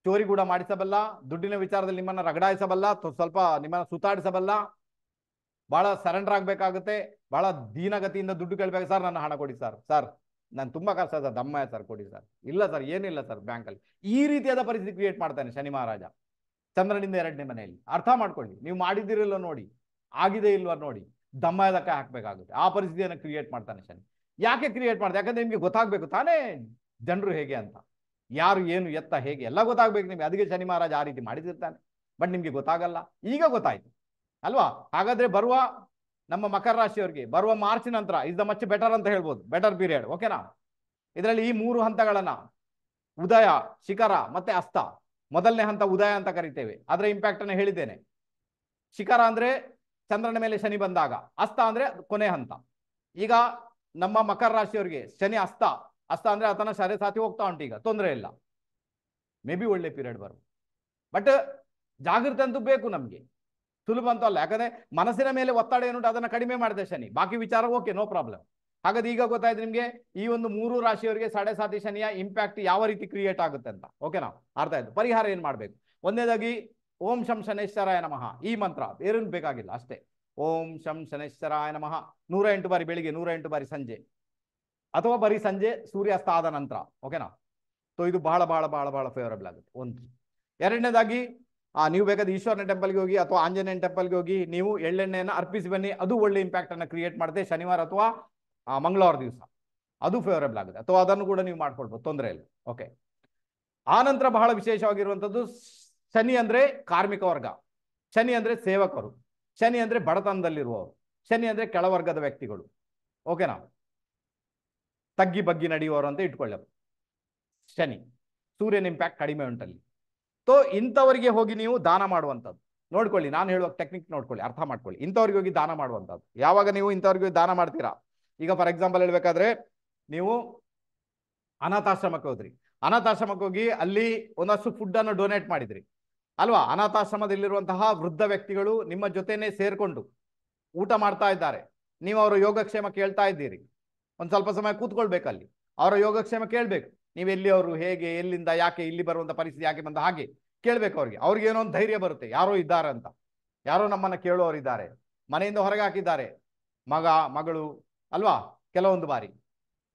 ಚೋರಿ ಕೂಡ ಮಾಡಿಸಬಲ್ಲ, ದುಡ್ಡಿನ ವಿಚಾರದಲ್ಲಿ ನಿಮ್ಮನ್ನ ರಗಡಾಯಿಸಬಲ್ಲ, ಸ್ವಲ್ಪ ನಿಮ್ಮನ್ನ ಸುತ್ತಾಡಿಸಬಲ್ಲ. ಬಹಳ ಸರೆಂಡರ್ ಆಗ್ಬೇಕಾಗುತ್ತೆ, ಬಹಳ ದೀನಗತಿಯಿಂದ ದುಡ್ಡು ಕೇಳ್ಬೇಕು. ಸರ್ ನನ್ನ ಹಣ ಕೊಡಿ ಸರ್ ನಾನು ತುಂಬಾ ಕಷ್ಟ ಸರ್, ದಮ್ಮ ಸರ್ ಕೊಡಿ ಸರ್. ಇಲ್ಲ ಸರ್, ಏನಿಲ್ಲ ಸರ್ ಬ್ಯಾಂಕಲ್ಲಿ. ಈ ರೀತಿಯಾದ ಪರಿಸ್ಥಿತಿ ಕ್ರಿಯೇಟ್ ಮಾಡ್ತಾನೆ ಶನಿ ಮಹಾರಾಜ ಚಂದ್ರನಿಂದ 2ನೇ ಮನೆಯಲ್ಲಿ. ಅರ್ಥ ಮಾಡ್ಕೊಳ್ಳಿ. ನೀವು ಮಾಡಿದಿರಿಲ್ಲೋ ನೋಡಿ, ಆಗಿದೆ ಇಲ್ವಾ ನೋಡಿ, ದಮ್ಮದಕ್ಕೆ ಹಾಕ್ಬೇಕಾಗುತ್ತೆ. ಆ ಪರಿಸ್ಥಿತಿಯನ್ನು ಕ್ರಿಯೇಟ್ ಮಾಡ್ತಾನೆ ಶನಿ. ಯಾಕೆ ಕ್ರಿಯೇಟ್ ಮಾಡ್ತಾರೆ? ಯಾಕಂದ್ರೆ ನಿಮ್ಗೆ ಗೊತ್ತಾಗ್ಬೇಕು ತಾನೇ ಜನರು ಹೇಗೆ ಅಂತ, ಯಾರು, ಏನು, ಎತ್ತ, ಹೇಗೆ ಎಲ್ಲ ಗೊತ್ತಾಗ್ಬೇಕು ನಿಮ್ಗೆ. ಅದಕ್ಕೆ ಶನಿ ಮಹಾರಾಜ ಆ ರೀತಿ ಮಾಡಿದಿರ್ತಾನೆ. ಬಟ್ ನಿಮ್ಗೆ ಗೊತ್ತಾಗಲ್ಲ, ಈಗ ಗೊತ್ತಾಯ್ತು ಅಲ್ವಾ. ಹಾಗಾದ್ರೆ ಬರುವ ನಮ್ಮ ಮಕರ ರಾಶಿಯವರಿಗೆ ಬರುವ ಮಾರ್ಚ್ ನಂತರ ಇಸ್ ದ ಮಚ್ ಬೆಟರ್ ಅಂತ ಹೇಳ್ಬೋದು, ಬೆಟರ್ ಪೀರಿಯಡ್. ಓಕೆನಾ. ಇದರಲ್ಲಿ ಈ 3 ಹಂತಗಳನ್ನ, ಉದಯ, ಶಿಖರ ಮತ್ತೆ ಅಸ್ತ. ಮೊದಲನೇ ಹಂತ ಉದಯ ಅಂತ ಕರಿತೇವೆ, ಅದರ ಇಂಪ್ಯಾಕ್ಟ್ ಅನ್ನು ಹೇಳಿದ್ದೇನೆ. ಶಿಖರ ಅಂದ್ರೆ ಚಂದ್ರನ ಮೇಲೆ ಶನಿ ಬಂದಾಗ, ಅಸ್ತ ಅಂದ್ರೆ ಕೊನೆ ಹಂತ. ಈಗ ನಮ್ಮ ಮಕರ ರಾಶಿಯವರಿಗೆ ಶನಿ ಅಸ್ತ ಅಂದ್ರೆ ಆತನ ಸಾತಿ ಹೋಗ್ತಾ ಉಂಟು. ಈಗ ತೊಂದರೆ ಇಲ್ಲ, ಮೇ ಬಿ ಒಳ್ಳೆ ಪೀರಿಯಡ್ ಬರು. ಬಟ್ ಜಾಗೃತಿ ಅಂತೂ ಬೇಕು ನಮ್ಗೆ, ಸುಲಭ ಅಂತೂ ಅಲ್ಲ. ಯಾಕಂದ್ರೆ ಮನಸ್ಸಿನ ಮೇಲೆ ಒತ್ತಡ ಏನುಂಟು ಅದನ್ನ ಕಡಿಮೆ ಮಾಡಿದೆ ಶನಿ, ಬಾಕಿ ವಿಚಾರ ಓಕೆ, ನೋ ಪ್ರಾಬ್ಲಮ್. ಹಾಗಾದ್ರೆ ಈಗ ಗೊತ್ತಾಯ್ತು ನಿಮ್ಗೆ ಈ ಒಂದು 3 ರಾಶಿಯವರಿಗೆ ಸಾತಿ ಶನಿಯ ಇಂಪ್ಯಾಕ್ಟ್ ಯಾವ ರೀತಿ ಕ್ರಿಯೇಟ್ ಆಗುತ್ತೆ ಅಂತ. ಓಕೆನಾ, ಅರ್ಥ ಆಯ್ತು. ಪರಿಹಾರ ಏನ್ ಮಾಡ್ಬೇಕು? ಒಂದನೇದಾಗಿ ಓಂ ಶಂ ಶನೇಶ್ವರಾಯ ನಮಃ, ಈ ಮಂತ್ರ ಬೇರೇನು ಬೇಕಾಗಿಲ್ಲ, ಅಷ್ಟೇ. ಓಂ ಶಂ ಶನೇಶ್ವರಾಯ ನಮಃ 108 ಬಾರಿ ಬೆಳಿಗ್ಗೆ, 108 ಬಾರಿ ಸಂಜೆ, ಅಥವಾ ಬರೀ ಸಂಜೆ ಸೂರ್ಯಾಸ್ತ ಆದ ನಂತರ. ಓಕೆನಾ. ಸೊ ಇದು ಬಹಳ ಬಹಳ ಬಹಳ ಬಹಳ ಫೇವರಬಲ್ ಆಗುತ್ತೆ. ಒಂದು. ಎರಡನೇದಾಗಿ ನೀವು ಬೇಕಾದ್ರೆ ಈಶ್ವರನ ಟೆಂಪಲ್ಗೆ ಹೋಗಿ ಅಥವಾ ಆಂಜನೇಯನ ಟೆಂಪಲ್ಗೆ ಹೋಗಿ ನೀವು ಎಳ್ಳೆಣ್ಣೆಯನ್ನು ಅರ್ಪಿಸಿ ಬನ್ನಿ. ಅದು ಒಳ್ಳೆ ಇಂಪ್ಯಾಕ್ಟ್ ಅನ್ನು ಕ್ರಿಯೇಟ್ ಮಾಡುತ್ತೆ. ಶನಿವಾರ ಅಥವಾ ಮಂಗಳವಾರ ದಿವಸ ಅದು ಫೇವರಬಲ್ ಆಗುತ್ತೆ. ಅಥವಾ ಅದನ್ನು ಕೂಡ ನೀವು ಮಾಡ್ಕೊಳ್ಬೋದು, ತೊಂದರೆ ಇಲ್ಲ. ಓಕೆ. ಆ ನಂತರ ಬಹಳ ವಿಶೇಷವಾಗಿರುವಂಥದ್ದು, ಶನಿ ಅಂದ್ರೆ ಕಾರ್ಮಿಕ ವರ್ಗ, ಶನಿ ಅಂದ್ರೆ ಸೇವಕರು, ಶನಿ ಅಂದ್ರೆ ಬಡತನದಲ್ಲಿರುವವರು, ಶನಿ ಅಂದ್ರೆ ಕೆಳವರ್ಗದ ವ್ಯಕ್ತಿಗಳು. ಓಕೆನಾ. ತಗ್ಗಿ ಬಗ್ಗಿ ನಡೆಯುವವರು ಅಂತ ಇಟ್ಕೊಳ್ಳಬೇಕು. ಶನಿ, ಸೂರ್ಯನ ಇಂಪ್ಯಾಕ್ಟ್ ಕಡಿಮೆ ಉಂಟಲ್ಲಿ. ಸೊ ಇಂಥವರಿಗೆ ಹೋಗಿ ನೀವು ದಾನ ಮಾಡುವಂಥದ್ದು. ನೋಡ್ಕೊಳ್ಳಿ, ನಾನು ಹೇಳುವ ಟೆಕ್ನಿಕ್ ನೋಡ್ಕೊಳ್ಳಿ, ಅರ್ಥ ಮಾಡ್ಕೊಳ್ಳಿ. ಇಂಥವ್ರಿಗೆ ಹೋಗಿ ದಾನ ಮಾಡುವಂಥದ್ದು. ಯಾವಾಗ ನೀವು ಇಂಥವ್ರಿಗೆ ದಾನ ಮಾಡ್ತೀರಾ, ಈಗ ಫಾರ್ ಎಕ್ಸಾಂಪಲ್ ಹೇಳ್ಬೇಕಾದ್ರೆ ನೀವು ಅನಾಥಾಶ್ರಮಕ್ಕೆ ಹೋದ್ರಿ, ಅನಾಥಾಶ್ರಮಕ್ಕೆ ಹೋಗಿ ಅಲ್ಲಿ ಒಂದಷ್ಟು ಫುಡ್ ಅನ್ನು ಡೊನೇಟ್ ಮಾಡಿದ್ರಿ ಅಲ್ವಾ. ಅನಾಥಾಶ್ರಮದಲ್ಲಿರುವಂತಹ ವೃದ್ಧ ವ್ಯಕ್ತಿಗಳು ನಿಮ್ಮ ಜೊತೆನೆ ಸೇರ್ಕೊಂಡು ಊಟ ಮಾಡ್ತಾ ಇದ್ದಾರೆ, ನೀವು ಅವರ ಯೋಗಕ್ಷೇಮ ಕೇಳ್ತಾ ಇದ್ದೀರಿ. ಒಂದು ಸ್ವಲ್ಪ ಸಮಯ ಕೂತ್ಕೊಳ್ಬೇಕಲ್ಲಿ, ಅವರ ಯೋಗಕ್ಷೇಮ ಕೇಳಬೇಕು. ನೀವು ಎಲ್ಲಿ, ಅವರು ಹೇಗೆ, ಎಲ್ಲಿಂದ, ಯಾಕೆ ಇಲ್ಲಿ ಬರುವಂತ ಪರಿಸ್ಥಿತಿ ಯಾಕೆ ಬಂದ, ಹಾಗೆ ಕೇಳ್ಬೇಕು ಅವ್ರಿಗೆ. ಅವ್ರಿಗೆ ಏನೋ ಒಂದು ಧೈರ್ಯ ಬರುತ್ತೆ, ಯಾರೋ ಇದ್ದಾರೆ ಅಂತ, ಯಾರೋ ನಮ್ಮನ್ನ ಕೇಳೋರು ಇದ್ದಾರೆ. ಮನೆಯಿಂದ ಹೊರಗೆ ಹಾಕಿದ್ದಾರೆ ಮಗ ಮಗಳು ಅಲ್ವಾ, ಕೆಲವೊಂದು ಬಾರಿ,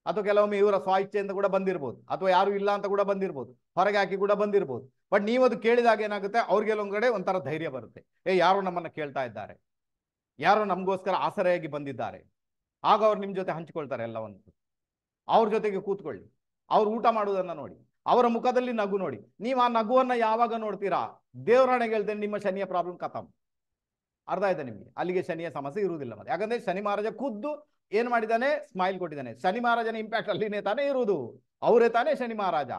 ಅಥವಾ ಕೆಲವೊಮ್ಮೆ ಇವರ ಸ್ವ-ಇಚ್ಛೆಯಿಂದ ಕೂಡ ಬಂದಿರ್ಬೋದು, ಅಥವಾ ಯಾರು ಇಲ್ಲ ಅಂತ ಕೂಡ ಬಂದಿರ್ಬೋದು, ಹೊರಗೆ ಹಾಕಿ ಕೂಡ ಬಂದಿರ್ಬೋದು. ಬಟ್ ನೀವು ಅದು ಕೇಳಿದಾಗ ಏನಾಗುತ್ತೆ, ಅವ್ರಿಗೆಲ್ಲೊಂದ್ ಕಡೆ ಒಂಥರ ಧೈರ್ಯ ಬರುತ್ತೆ. ಯಾರೋ ನಮ್ಮನ್ನ ಕೇಳ್ತಾ ಇದ್ದಾರೆ, ಯಾರೋ ನಮಗೋಸ್ಕರ ಆಸರೆಯಾಗಿ ಬಂದಿದ್ದಾರೆ. ಆಗ ಅವ್ರು ನಿಮ್ಮ ಜೊತೆ ಹಂಚಿಕೊಳ್ತಾರೆ ಎಲ್ಲವನ್ನು. ಅವ್ರ ಜೊತೆಗೆ ಕೂತ್ಕೊಳ್ಳಿ, ಅವ್ರು ಊಟ ಮಾಡುವುದನ್ನ ನೋಡಿ, ಅವರ ಮುಖದಲ್ಲಿ ನಗು ನೋಡಿ. ನೀವು ಆ ನಗುವನ್ನ ಯಾವಾಗ ನೋಡ್ತೀರಾ, ದೇವರಾಣೆಗೆ ಹೇಳ್ತೇನೆ, ನಿಮ್ಮ ಶನಿಯ ಪ್ರಾಬ್ಲಮ್ ಖತಮ್. ಅರ್ಥ ಆಯ್ತಾ ನಿಮಗೆ? ಅಲ್ಲಿಗೆ ಶನಿಯ ಸಮಸ್ಯೆ ಇರುವುದಿಲ್ಲ ಮತ್ತೆ. ಯಾಕಂದ್ರೆ ಶನಿ ಮಹಾರಾಜ ಖುದ್ದು ಏನ್ ಮಾಡಿದ್ದಾನೆ, ಸ್ಮೈಲ್ ಕೊಟ್ಟಿದ್ದಾನೆ. ಶನಿ ಮಹಾರಾಜನ ಇಂಪ್ಯಾಕ್ಟ್ ಅಲ್ಲಿನೇ ತಾನೇ ಇರುವುದು, ಅವರೇ ತಾನೇ ಶನಿ ಮಹಾರಾಜ.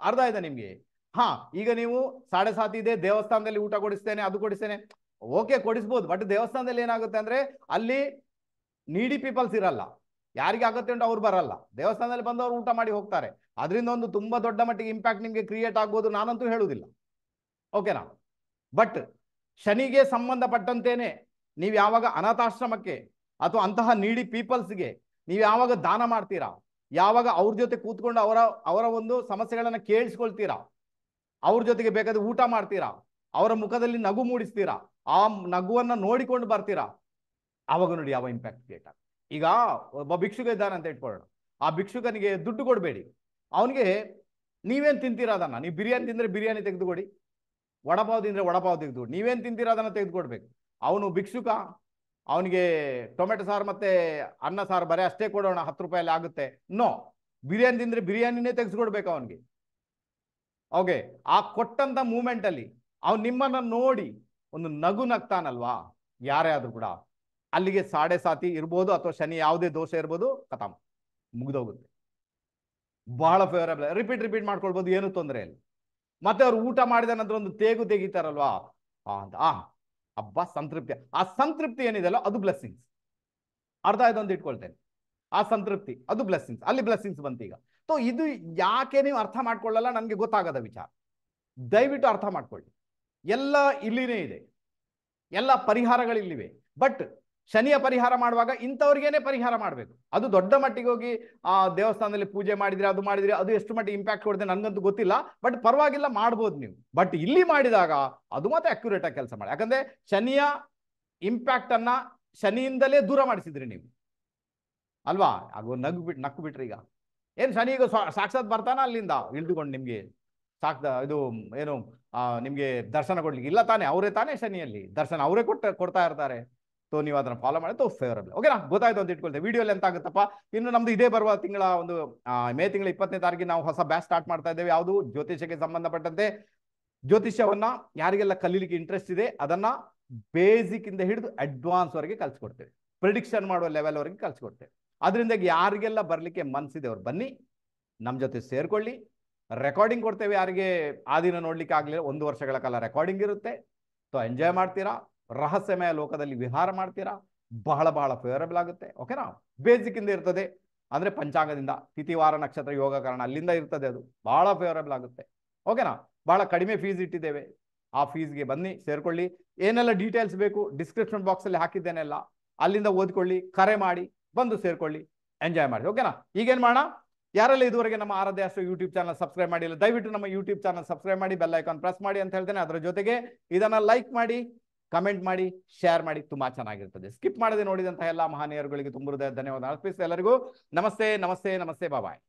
ಅರ್ಥ ಆಯ್ತಾ ನಿಮ್ಗೆ? ಹಾ, ಈಗ ನೀವು 7.5 ಇದೆ, ದೇವಸ್ಥಾನದಲ್ಲಿ ಊಟ ಕೊಡಿಸ್ತೇನೆ, ಅದು ಕೊಡಿಸ್ತೇನೆ, ಓಕೆ ಕೊಡಿಸ್ಬೋದು. ಬಟ್ ದೇವಸ್ಥಾನದಲ್ಲಿ ಏನಾಗುತ್ತೆ ಅಂದ್ರೆ ಅಲ್ಲಿ ನೀಡಿ ಪೀಪಲ್ಸ್ ಇರಲ್ಲ, ಯಾರಿಗೆ ಆಗುತ್ತೆ ಉಂಟು ಅವ್ರು ಬರಲ್ಲ. ದೇವಸ್ಥಾನದಲ್ಲಿ ಬಂದವರು ಊಟ ಮಾಡಿ ಹೋಗ್ತಾರೆ. ಅದರಿಂದ ಒಂದು ತುಂಬಾ ದೊಡ್ಡ ಮಟ್ಟಿಗೆ ಇಂಪ್ಯಾಕ್ಟ್ ನಿಮ್ಗೆ ಕ್ರಿಯೇಟ್ ಆಗ್ಬೋದು, ನಾನಂತೂ ಹೇಳುವುದಿಲ್ಲ, ಓಕೆನಾ. ಬಟ್ ಶನಿಗೆ ಸಂಬಂಧಪಟ್ಟಂತೇನೆ ನೀವು ಯಾವಾಗ ಅನಾಥಾಶ್ರಮಕ್ಕೆ ಅಥವಾ ಅಂತಹ ನೀಡಿ ಪೀಪಲ್ಸ್ಗೆ ನೀವು ಯಾವಾಗ ದಾನ ಮಾಡ್ತೀರಾ, ಯಾವಾಗ ಅವ್ರ ಜೊತೆ ಕೂತ್ಕೊಂಡು ಅವರ ಒಂದು ಸಮಸ್ಯೆಗಳನ್ನ ಕೇಳಿಸ್ಕೊಳ್ತೀರಾ, ಅವ್ರ ಜೊತೆಗೆ ಬೇಕಾದ್ರೆ ಊಟ ಮಾಡ್ತೀರಾ, ಅವರ ಮುಖದಲ್ಲಿ ನಗು ಮೂಡಿಸ್ತೀರಾ, ಆ ನಗುವನ್ನ ನೋಡಿಕೊಂಡು ಬರ್ತೀರಾ, ಆವಾಗ ನೋಡಿ ಯಾವ ಇಂಪ್ಯಾಕ್ಟ್ ಕ್ರಿಯೇಟ್ ಆಗುತ್ತೆ. ಈಗ ಒಬ್ಬ ಭಿಕ್ಷುಕ ಇದ್ದಾನೆ ಅಂತ ಇಟ್ಕೊಳ್ಳೋಣ, ಆ ಭಿಕ್ಷುಕನಿಗೆ ದುಡ್ಡು ಕೊಡಬೇಡಿ, ಅವನಿಗೆ ನೀವೇನ್ ತಿಂತೀರಾ ಅದನ್ನ, ನೀವು ಬಿರಿಯಾನಿ ತಿಂದ್ರೆ ಬಿರಿಯಾನಿ ತೆಗೆದುಕೊಡಿ, ವಡಪಾವ್ ತಿಂದ್ರೆ ವಡಪಾವ್ ತೆಗೆದುಕೊಡಿ, ನೀವೇನ್ ತಿಂತೀರಾ ಅದನ್ನ ತೆಗೆದುಕೊಡ್ಬೇಕು. ಅವನು ಭಿಕ್ಷುಕ, ಅವನಿಗೆ ಟೊಮೆಟೊ ಸಾರು ಮತ್ತೆ ಅನ್ನ ಸಾರು ಬರೀ ಅಷ್ಟೇ ಕೊಡೋಣ, 10 ರೂಪಾಯಲ್ಲಿ ಆಗುತ್ತೆ, ನೋ, ಬಿರಿಯಾನಿ ತಿಂದ್ರೆ ಬಿರಿಯಾನಿನೇ ತೆಗೆದುಕೊಡ್ಬೇಕು ಅವನಿಗೆ. ಓಕೆ, ಆ ಕೊಟ್ಟಂತ ಮೂಮೆಂಟ್ ಅಲ್ಲಿ ಅವ್ನು ನಿಮ್ಮನ್ನ ನೋಡಿ ಒಂದು ನಗು ನಗ್ತಾನಲ್ವಾ, ಯಾರೇ ಆದ್ರೂ ಕೂಡ, ಅಲ್ಲಿಗೆ 7.5 ಇರ್ಬೋದು ಅಥವಾ ಶನಿ ಯಾವುದೇ ದೋಷ ಇರ್ಬೋದು, ಖತಮ್, ಮುಗ್ದೋಗುತ್ತೆ. ಬಹಳ ಫೇವರಬಲ್, ರಿಪೀಟ್ ಮಾಡ್ಕೊಳ್ಬೋದು, ಏನು ತೊಂದರೆ ಇಲ್ಲ. ಮತ್ತೆ ಅವ್ರು ಊಟ ಮಾಡಿದ ನಂತರ ಒಂದು ತೇಗು ತೆಗಿತಾರಲ್ವಾ, ಹಬ್ಬ ಸಂತೃಪ್ತಿ, ಆ ಸಂತೃಪ್ತಿ ಏನಿದೆಯಲ್ಲ ಅದು ಬ್ಲೆಸ್ಸಿಂಗ್ಸ್. ಅರ್ಧ ಇದೊಂದು ಇಟ್ಕೊಳ್ತೇನೆ, ಆ ಸಂತೃಪ್ತಿ ಅದು ಬ್ಲೆಸ್ಸಿಂಗ್ಸ್, ಅಲ್ಲಿ ಬ್ಲೆಸ್ಸಿಂಗ್ಸ್ ಬಂತು ಈಗ. ಸೊ ಇದು ಯಾಕೆ ನೀವು ಅರ್ಥ ಮಾಡ್ಕೊಳ್ಳಲ್ಲ ನನಗೆ ಗೊತ್ತಾಗದ ವಿಚಾರ, ದಯವಿಟ್ಟು ಅರ್ಥ ಮಾಡ್ಕೊಳ್ಳಿ. ಎಲ್ಲ ಇಲ್ಲಿನೇ ಇದೆ, ಎಲ್ಲ ಪರಿಹಾರಗಳಿಲ್ಲಿವೆ. ಬಟ್ ಶನಿಯ ಪರಿಹಾರ ಮಾಡುವಾಗ ಇಂಥವ್ರಿಗೇನೆ ಪರಿಹಾರ ಮಾಡಬೇಕು. ಅದು ದೊಡ್ಡ ಮಟ್ಟಿಗೆ ಹೋಗಿ ಆ ದೇವಸ್ಥಾನದಲ್ಲಿ ಪೂಜೆ ಮಾಡಿದ್ರೆ ಅದು ಮಾಡಿದ್ರೆ ಅದು ಎಷ್ಟು ಮಟ್ಟಿಗೆ ಇಂಪ್ಯಾಕ್ಟ್ ಕೊಡುತ್ತೆ ನನಗಂತೂ ಗೊತ್ತಿಲ್ಲ, ಬಟ್ ಪರವಾಗಿಲ್ಲ, ಮಾಡ್ಬೋದು ನೀವು. ಬಟ್ ಇಲ್ಲಿ ಮಾಡಿದಾಗ ಅದು ಮತ್ತೆ ಅಕ್ಯುರೇಟ್ ಆಗಿ ಕೆಲಸ ಮಾಡಿ. ಯಾಕಂದ್ರೆ ಶನಿಯ ಇಂಪ್ಯಾಕ್ಟ್ ಅನ್ನ ಶನಿಯಿಂದಲೇ ದೂರ ಮಾಡಿಸಿದ್ರಿ ನೀವು ಅಲ್ವಾ. ಆಗೋ ನಕ್ಕು ಬಿಟ್ರಿ. ಈಗ ಏನ್ ಶನಿ ಈಗ ಸಾಕ್ಷಾತ್ ಬರ್ತಾನ ಅಲ್ಲಿಂದ ಇಳಿದುಕೊಂಡು ನಿಮ್ಗೆ ಇದು ಏನು ನಿಮ್ಗೆ ದರ್ಶನ ಕೊಡ್ಲಿಕ್ಕೆ ಇಲ್ಲ ತಾನೆ, ಅವರೇ ತಾನೇ ಶನಿಯಲ್ಲಿ ದರ್ಶನ ಅವರೇ ಕೊಡ್ತಾ ಇರ್ತಾರೆ. ಸೊ ನೀವು ಅದನ್ನ ಫಾಲೋ ಮಾಡಿ ಫೇವರಬಲ್. ಓಕೆನಾ, ಗೊತ್ತಾಯ್ತು ಅಂತ ಇಟ್ಕೊಳ್ತೇವೆ. ವಿಡಿಯೋಲಿ ಎಂತ ಆಗುತ್ತಪ್ಪ, ಇನ್ನು ನಮ್ದು ಇದೇ ಬರುವ ತಿಂಗಳ ಒಂದು ಮೇ ತಿಂಗಳ 20ನೇ ತಾರೀಕಿಗೆ ನಾವು ಹೊಸ ಬ್ಯಾಚ್ ಸ್ಟಾರ್ಟ್ ಮಾಡ್ತಾ ಇದ್ದೇವೆ. ಯಾವುದು ಜ್ಯೋತಿಷಕ್ಕೆ ಸಂಬಂಧಪಟ್ಟಂತೆ ಜ್ಯೋತಿಷ್ಯವನ್ನ ಯಾರಿಗೆಲ್ಲ ಕಲೀಲಿಕ್ಕೆ ಇಂಟ್ರೆಸ್ಟ್ ಇದೆ ಅದನ್ನ ಬೇಸಿಕ್ ಇಂದ ಹಿಡಿದು ಅಡ್ವಾನ್ಸ್ ವರೆಗೆ ಕಲ್ಸ್ಕೊಡ್ತೇವೆ, ಪ್ರಿಡಿಕ್ಷನ್ ಮಾಡುವ ಲೆವೆಲ್ ವರೆಗೆ ಕಲ್ಸ್ಕೊಡ್ತೇವೆ. ಅದರಿಂದ ಯಾರಿಗೆಲ್ಲ ಬರ್ಲಿಕ್ಕೆ ಮನ್ಸಿದೆ ಅವ್ರು ಬನ್ನಿ, ನಮ್ಮ ಜೊತೆ ಸೇರ್ಕೊಳ್ಳಿ. ರೆಕಾರ್ಡಿಂಗ್ ಕೊಡ್ತೇವೆ, ಯಾರಿಗೆ ಆ ದಿನ ನೋಡ್ಲಿಕ್ಕೆ ಆಗ್ಲಿಲ್ಲ 1 ವರ್ಷಗಳ ಕಾಲ ರೆಕಾರ್ಡಿಂಗ್ ಇರುತ್ತೆ. ಸೊ ಎಂಜಾಯ್ ಮಾಡ್ತೀರಾ, ರಹಸ್ಯಮಯ ಲೋಕದಲ್ಲಿ ವಿಹಾರ ಮಾಡ್ತೀರಾ, ಬಹಳ ಬಹಳ ಫೇವರಬಲ್ ಆಗುತ್ತೆ. ಓಕೆನಾ, ಬೇಸಿಕ್ ಇಂದ ಇರ್ತದೆ, ಅಂದ್ರೆ ಪಂಚಾಂಗದಿಂದ ತಿಥಿವಾರ ನಕ್ಷತ್ರ ಯೋಗ ಕಾರಣ ಅಲ್ಲಿಂದ ಇರ್ತದೆ, ಅದು ಬಹಳ ಫೇವರಬಲ್ ಆಗುತ್ತೆ. ಓಕೆನಾ, ಬಹಳ ಕಡಿಮೆ ಫೀಸ್ ಇಟ್ಟಿದ್ದೇವೆ, ಆ ಫೀಸ್ಗೆ ಬನ್ನಿ ಸೇರ್ಕೊಳ್ಳಿ. ಏನೆಲ್ಲ ಡೀಟೇಲ್ಸ್ ಬೇಕು ಡಿಸ್ಕ್ರಿಪ್ಷನ್ ಬಾಕ್ಸ್ ಅಲ್ಲಿ ಹಾಕಿದ್ದೇನೆಲ್ಲ, ಅಲ್ಲಿಂದ ಓದ್ಕೊಳ್ಳಿ, ಕರೆ ಮಾಡಿ, ಬಂದು ಸೇರ್ಕೊಳ್ಳಿ, ಎಂಜಾಯ್ ಮಾಡಿ. ಓಕೆನಾ, ಈಗೇನ್ ಮಾಡೋಣ, ಯಾರೆಲ್ಲ ಇದುವರೆಗೆ ನಮ್ಮ ಆರಾಧ್ಯ ಅಸ್ಟ್ರೋ ಯೂಟ್ಯೂಬ್ ಚಾನಲ್ ಸಬ್ಸ್ಕ್ರೈಬ್ ಮಾಡಿಲ್ಲ, ದಯವಿಟ್ಟು ನಮ್ಮ ಯೂಟ್ಯೂಬ್ ಚಾನಲ್ ಸಬ್ಸ್ಕ್ರೈಬ್ ಮಾಡಿ, ಬೆಲ್ ಐಕಾನ್ ಪ್ರೆಸ್ ಮಾಡಿ ಅಂತ ಹೇಳ್ತೇನೆ. ಅದರ ಜೊತೆಗೆ ಇದನ್ನ ಲೈಕ್ ಮಾಡಿ, ಕಮೆಂಟ್ ಮಾಡಿ, ಶೇರ್ ಮಾಡಿ, ತುಂಬಾ ಚೆನ್ನಾಗಿರ್ತದೆ. ಸ್ಕಿಪ್ ಮಾಡದೆ ನೋಡಿದಂತಹ ಎಲ್ಲ ಮಹಾನೀಯರುಗಳಿಗೆ ತುಂಬ ಹೃದಯ ಧನ್ಯವಾದ ಅರ್ಪಿಸಿ ಎಲ್ಲರಿಗೂ ನಮಸ್ತೆ ನಮಸ್ತೆ ನಮಸ್ತೆ, ಬಾಯ್.